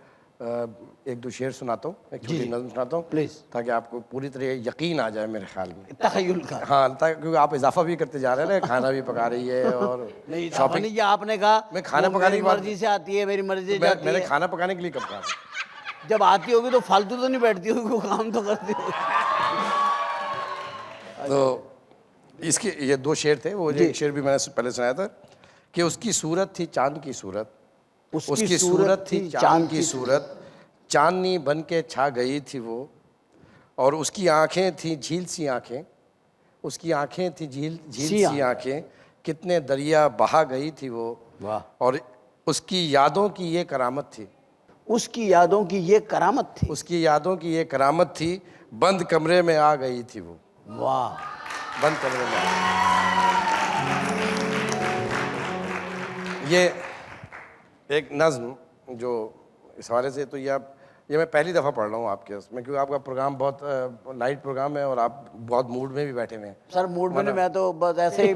एक दो शेर सुनाता हूँ, एक छोटी नज़म सुनाता हूँ प्लीज़, ताकि आपको पूरी तरह यकीन आ जाए मेरे ख्याल में। तखय्युल का। हाँ, क्योंकि आप इजाफा भी करते जा रहे हैं ना, खाना भी पका रही है और नहीं शॉपिंग नहीं किया आपने कहा। मैं खाना पकाने मेरी मर्जी से आती है, मेरी मर्जी से जाती है। मैंने खाना पकाने के लिए कब कहा? जब आती होगी तो फालतू तो नहीं बैठती होगी, वो काम तो करती होगी। तो इसके ये 2 शेर थे। वो एक शेर भी मैंने पहले सुनाया था कि उसकी सूरत थी चांद की सूरत, उसकी सूरत थी चांद की सूरत, चांदनी बन के छा गई थी वो, और उसकी आंखें थी झील सी आंखें, उसकी आंखें थी झील सी आंखें, कितने दरिया बहा गई थी वो। वाह। और उसकी यादों की ये करामत थी, उसकी यादों की ये करामत थी, उसकी यादों की ये करामत थी, बंद कमरे में आ गई थी वो। वाह। बंद कमरे में ये एक नज़्म जो इस हवाले से, तो ये मैं पहली दफ़ा पढ़ रहा हूँ आपके उसमें, क्योंकि आपका प्रोग्राम बहुत लाइट प्रोग्राम है और आप बहुत मूड में भी बैठे हुए हैं। सर मूड में नहीं, मैं तो बस ऐसे ही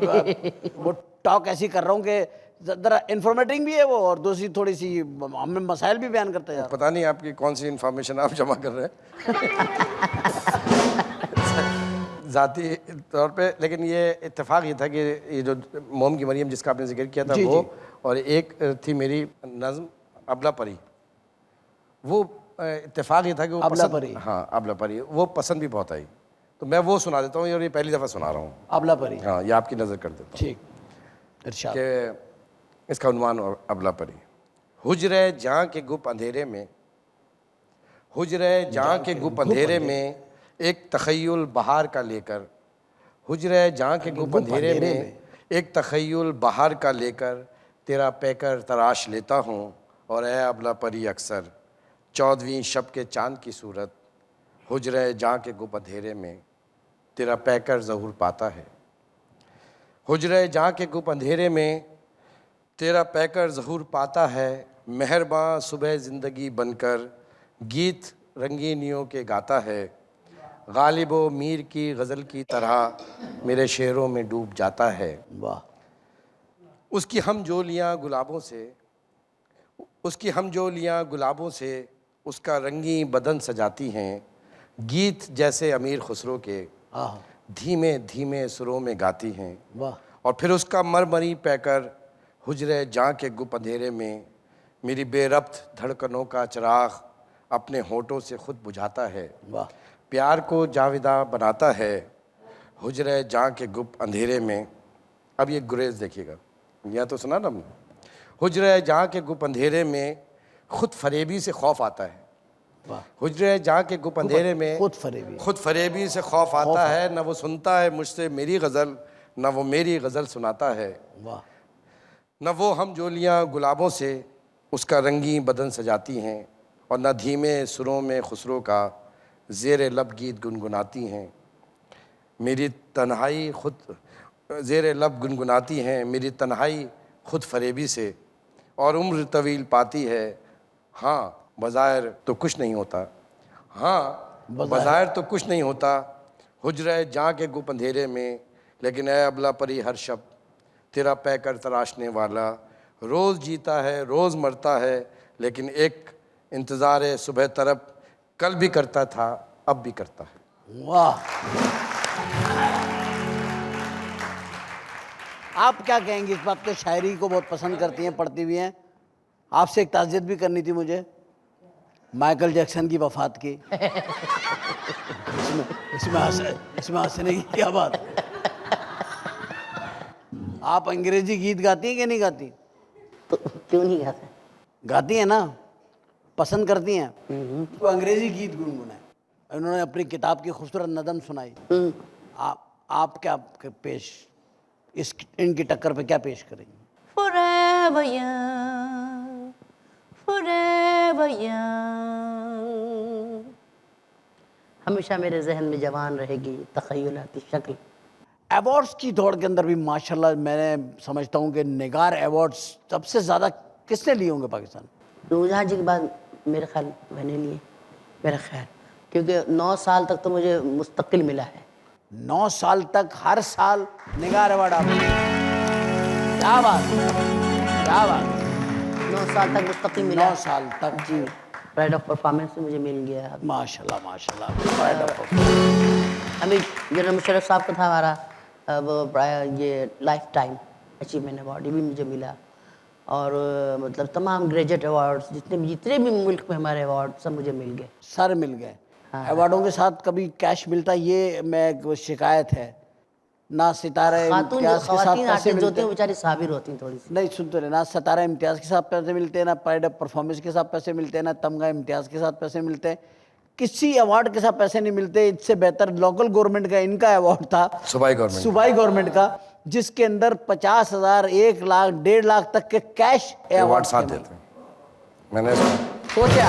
वो टॉक ऐसी कर रहा हूँ कि ज़रा इन्फॉर्मेटिव भी है वो, और दूसरी थोड़ी सी हमें मसाइल भी बयान करते हैं। पता नहीं आपकी कौन सी इन्फॉर्मेशन आप जमा कर रहे हैं ज़ाती तौर पे, लेकिन ये इत्तेफाक ये था कि ये जो मोम की मरियम जिसका आपने जिक्र किया था वो, और एक थी मेरी नज़्म अबला परी, वो इत्तेफाक ये था कि वो अबला परी, हाँ अबला परी, वो पसंद भी बहुत आई, तो मैं वो सुना देता हूँ और ये पहली दफ़ा सुना रहा हूँ। अबला परी, हाँ, ये आपकी नज़र कर देता हूँ। ठीक, इरशाद। कि इसका उन्वान अबला परी। हुजरे जहाँ के गुप अंधेरे में, हुजरे जहाँ के गुप अंधेरे में, एक तखय्युल बहार का लेकर, हुजरे जहाँ के गुप अंधेरे में, एक तखय्युल बहार का लेकर, तेरा पैकर तराश लेता हूँ, और ए अबला परी अक्सर 14वीं शब के चांद की सूरत, हुजरे जहाँ के गुप अंधेरे में, तेरा पैकर ज़हूर पाता है। हुजरे जहाँ के गुप अंधेरे में, तेरा पैकर ज़हूर पाता है, मेहरबान सुबह ज़िंदगी बनकर गीत रंगीनियों के गाता है, गालिब व मीर की गज़ल की तरह मेरे शेरों में डूब जाता है। वाह। उसकी हमजोलियाँ गुलाबों से, उसकी हमजोलियाँ गुलाबों से उसका रंगी बदन सजाती हैं, गीत जैसे अमीर खुसरो के धीमे धीमे सुरों में गाती हैं। वाह। और फिर उसका मरमरी पैकर हुजरे जहाँ के गुप अंधेरे में मेरी बेरब्त धड़कनों का चिराग अपने होठों से खुद बुझाता है। वाह। प्यार को जाविदा बनाता है हुजरे जहाँ के गुप अंधेरे में। अब ये गुरेज देखिएगा, यहाँ तो सुना ना हमने, हुजरे जहाँ के गुप अंधेरे में खुद फरेबी से खौफ आता है। हुजरे जहाँ के गुप अंधेरे में खुद फरेबी से खौफ आता है, न वो सुनता है मुझसे मेरी गज़ल, न वो मेरी गज़ल सुनाता है। न वो हम जोलियाँ गुलाबों से उसका रंगी बदन सजाती हैं, और न धीमे सुरों में खुसरो का ज़ेर लब गीत गुनगुनाती हैं। मेरी तन्हाई खुद ज़ेर लब गुनगुनाती हैं, मेरी तन्हाई खुद फरेबी से और उम्र तवील पाती है। हाँ बज़ाहिर तो कुछ नहीं होता, हाँ बज़ाहिर तो कुछ नहीं होता हुजरे जहाँ के गुप अंधेरे में, लेकिन ए अबला परी हर शब तेरा पैकर तराशने वाला, रोज़ जीता है रोज़ मरता है, लेकिन एक इंतज़ार सुबह तरफ कल भी करता था अब भी करता है। वाह। आप क्या कहेंगे इस बात पे? शायरी को बहुत पसंद करती हैं, पढ़ती भी हैं। आपसे एक ताज़ियत भी करनी थी मुझे, माइकल जैक्सन की वफात की। इसमें हंसने की क्या बात है? आप अंग्रेजी गीत गाती हैं कि नहीं गाती? तो क्यों नहीं गाते? गाती हैं ना, पसंद करती हैं। तो अंग्रेजी गीत गुनगुनाए, उन्होंने अपनी किताब की खूबसूरत नज़म सुनाई। आप क्या पेश इनकी टक्कर पे क्या पेश करेंगे? Forever young, forever young, हमेशा मेरे जहन में जवान रहेगी तख़य्युलाती शक्ल। अवार्ड्स की दौड़ के अंदर भी माशाल्लाह मैं समझता हूँ कि निगार अवार्ड्स सबसे ज़्यादा किसने लिए होंगे पाकिस्तान? नूरजहां जी के बाद मेरे ख्याल मैंने लिए, मेरा ख्याल, क्योंकि 9 साल तक तो मुझे मुस्तकिल मिला है। 9 साल तक हर साल निगार अवार्ड आपको? क्या बात, क्या बात। 9 साल तक मुस्तकिल मिला। 9 साल तक जी, प्राइड ऑफ परफॉर्मेंस से मुझे मिल गया। माशाल्लाह माशाल्लाह। प्राइड ऑफ अभी जनरल मुशर्रफ साहब का था हमारा वो ये लाइफ टाइम अचीवमेंट अवार्ड, ये भी मुझे मिला। और मतलब तमाम ग्रेजुएट अवार्ड्स जितने भी मुल्क में हमारे अवार्ड सब मुझे मिल गए, सारे मिल गए। अवार्डों के साथ कभी कैश मिलता, ये मैं शिकायत है ना? सितारा इम्तियाज़ के साथ पैसे मिलते हैं, बेचारी साबिर होती हैं थोड़ी सी। नहीं सुनते रहे ना, सितारा इम्तियाज़ के साथ पैसे मिलते हैं, ना प्राइड ऑफ परफॉर्मेंस के साथ पैसे मिलते हैं, ना तमगा इम्तियाज़ के साथ पैसे मिलते हैं, किसी अवार्ड के साथ पैसे नहीं मिलते। इससे बेहतर लोकल गवर्नमेंट का इनका अवार्ड था, सूबाई गवर्नमेंट का, जिसके अंदर 50,000, 1 लाख, 1.5 लाख तक के कैश अवार्ड साथ देते। मैंने सोचा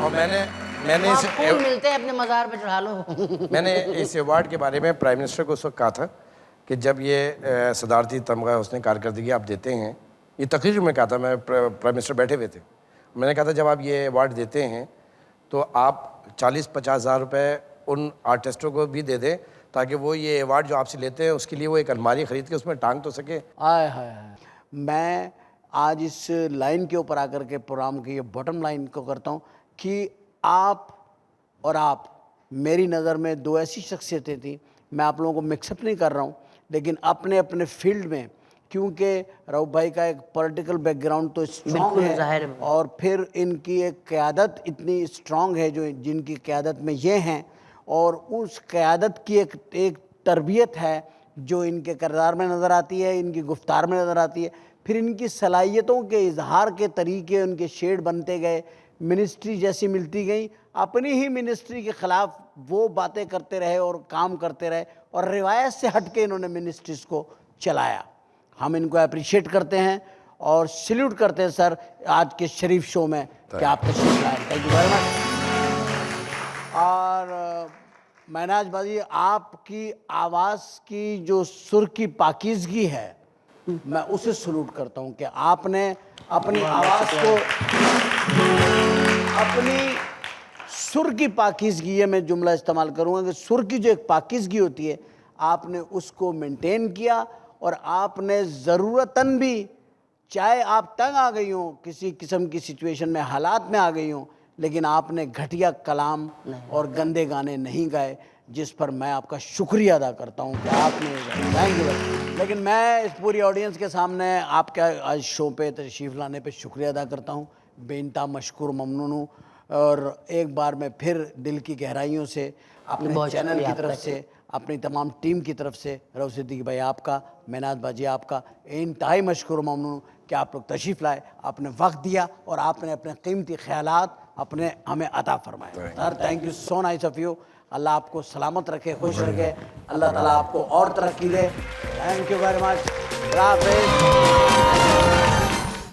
और मैंने फूल मिलते हैं अपने मज़ार पे चढ़ा लो। मैंने इस अवार्ड के बारे में प्राइम मिनिस्टर को उस वक्त कहा था कि जब ये सदारती तमगा उसने कारकर्दगी आप देते हैं, ये तकरीर में कहा था, मैं प्राइम मिनिस्टर बैठे हुए थे, मैंने कहा था जब आप ये अवार्ड देते हैं तो आप 40-50 हज़ार रुपये उन आर्टिस्टों को भी दे दें ताकि वो ये अवार्ड जो आपसे लेते हैं उसके लिए वो एक अलमारी ख़रीद के उसमें टांग तो सके। आय हाय हाय। मैं आज इस लाइन के ऊपर आकर के प्रोग्राम की ये बॉटम लाइन को करता हूँ कि आप और आप मेरी नज़र में 2 ऐसी शख्सियतें थी। मैं आप लोगों को मिक्सअप नहीं कर रहा हूँ, लेकिन अपने अपने फील्ड में, क्योंकि रऊफ भाई का एक पॉलिटिकल बैकग्राउंड तो स्ट्रॉन्ग है और फिर इनकी एक क़यादत इतनी स्ट्रॉन्ग है जो जिनकी क़यादत में ये हैं, और उस क़यादत की एक तरबियत है जो इनके किरदार में नज़र आती है, इनकी गुफ्तार में नज़र आती है। फिर इनकी सलाहियतों के इजहार के तरीके उनके शेड बनते गए, मिनिस्ट्री जैसी मिलती गई, अपनी ही मिनिस्ट्री के ख़िलाफ़ वो बातें करते रहे और काम करते रहे, और रिवायत से हट के इन्होंने मिनिस्ट्रीज़ को चलाया। हम इनको अप्रिशिएट करते हैं और सैल्यूट करते हैं सर आज के शरीफ शो में कि आप तशरीफ लाए। Thank you very much. और महनाज बाजी, आपकी आवाज़ की जो सुर की पाकीज़गी है, मैं उसे सैल्यूट करता हूँ कि आपने अपनी आवाज़ को, अपनी सुर की पाकीज़गी, है मैं जुमला इस्तेमाल करूँगा कि सुर की जो एक पाकीज़गी होती है, आपने उसको मेंटेन किया। और आपने ज़रूरतन भी, चाहे आप तंग आ गई हों, किसी किस्म की सिचुएशन में, हालात में आ गई हों, लेकिन आपने घटिया कलाम और गंदे गाने नहीं गाए, जिस पर मैं आपका शुक्रिया अदा करता हूं कि आपने, थैंक यू। लेकिन मैं इस पूरी ऑडियंस के सामने आपका आज शो पे तशरीफ़ लाने पे शुक्रिया अदा करता हूं, बेइंतहा मशकूर ममनून हूँ। और एक बार मैं फिर दिल की गहराइयों से अपने चैनल की तरफ से, अपनी तमाम टीम की तरफ से, रऊफ सिद्दीकी भाई आपका, महनाज बाजी आपका इंतहाई मशकूर ममनून कि आप लोग तशरीफ़ लाए, आपने वक्त दिया और आपने अपने कीमती ख़यालात अपने हमें अता फरमाए। Sir thank you so nice of you. Allah आपको सलामत रखे, खुश रखे, अल्लाह ताला आपको और तरक्की दे। Thank you very much.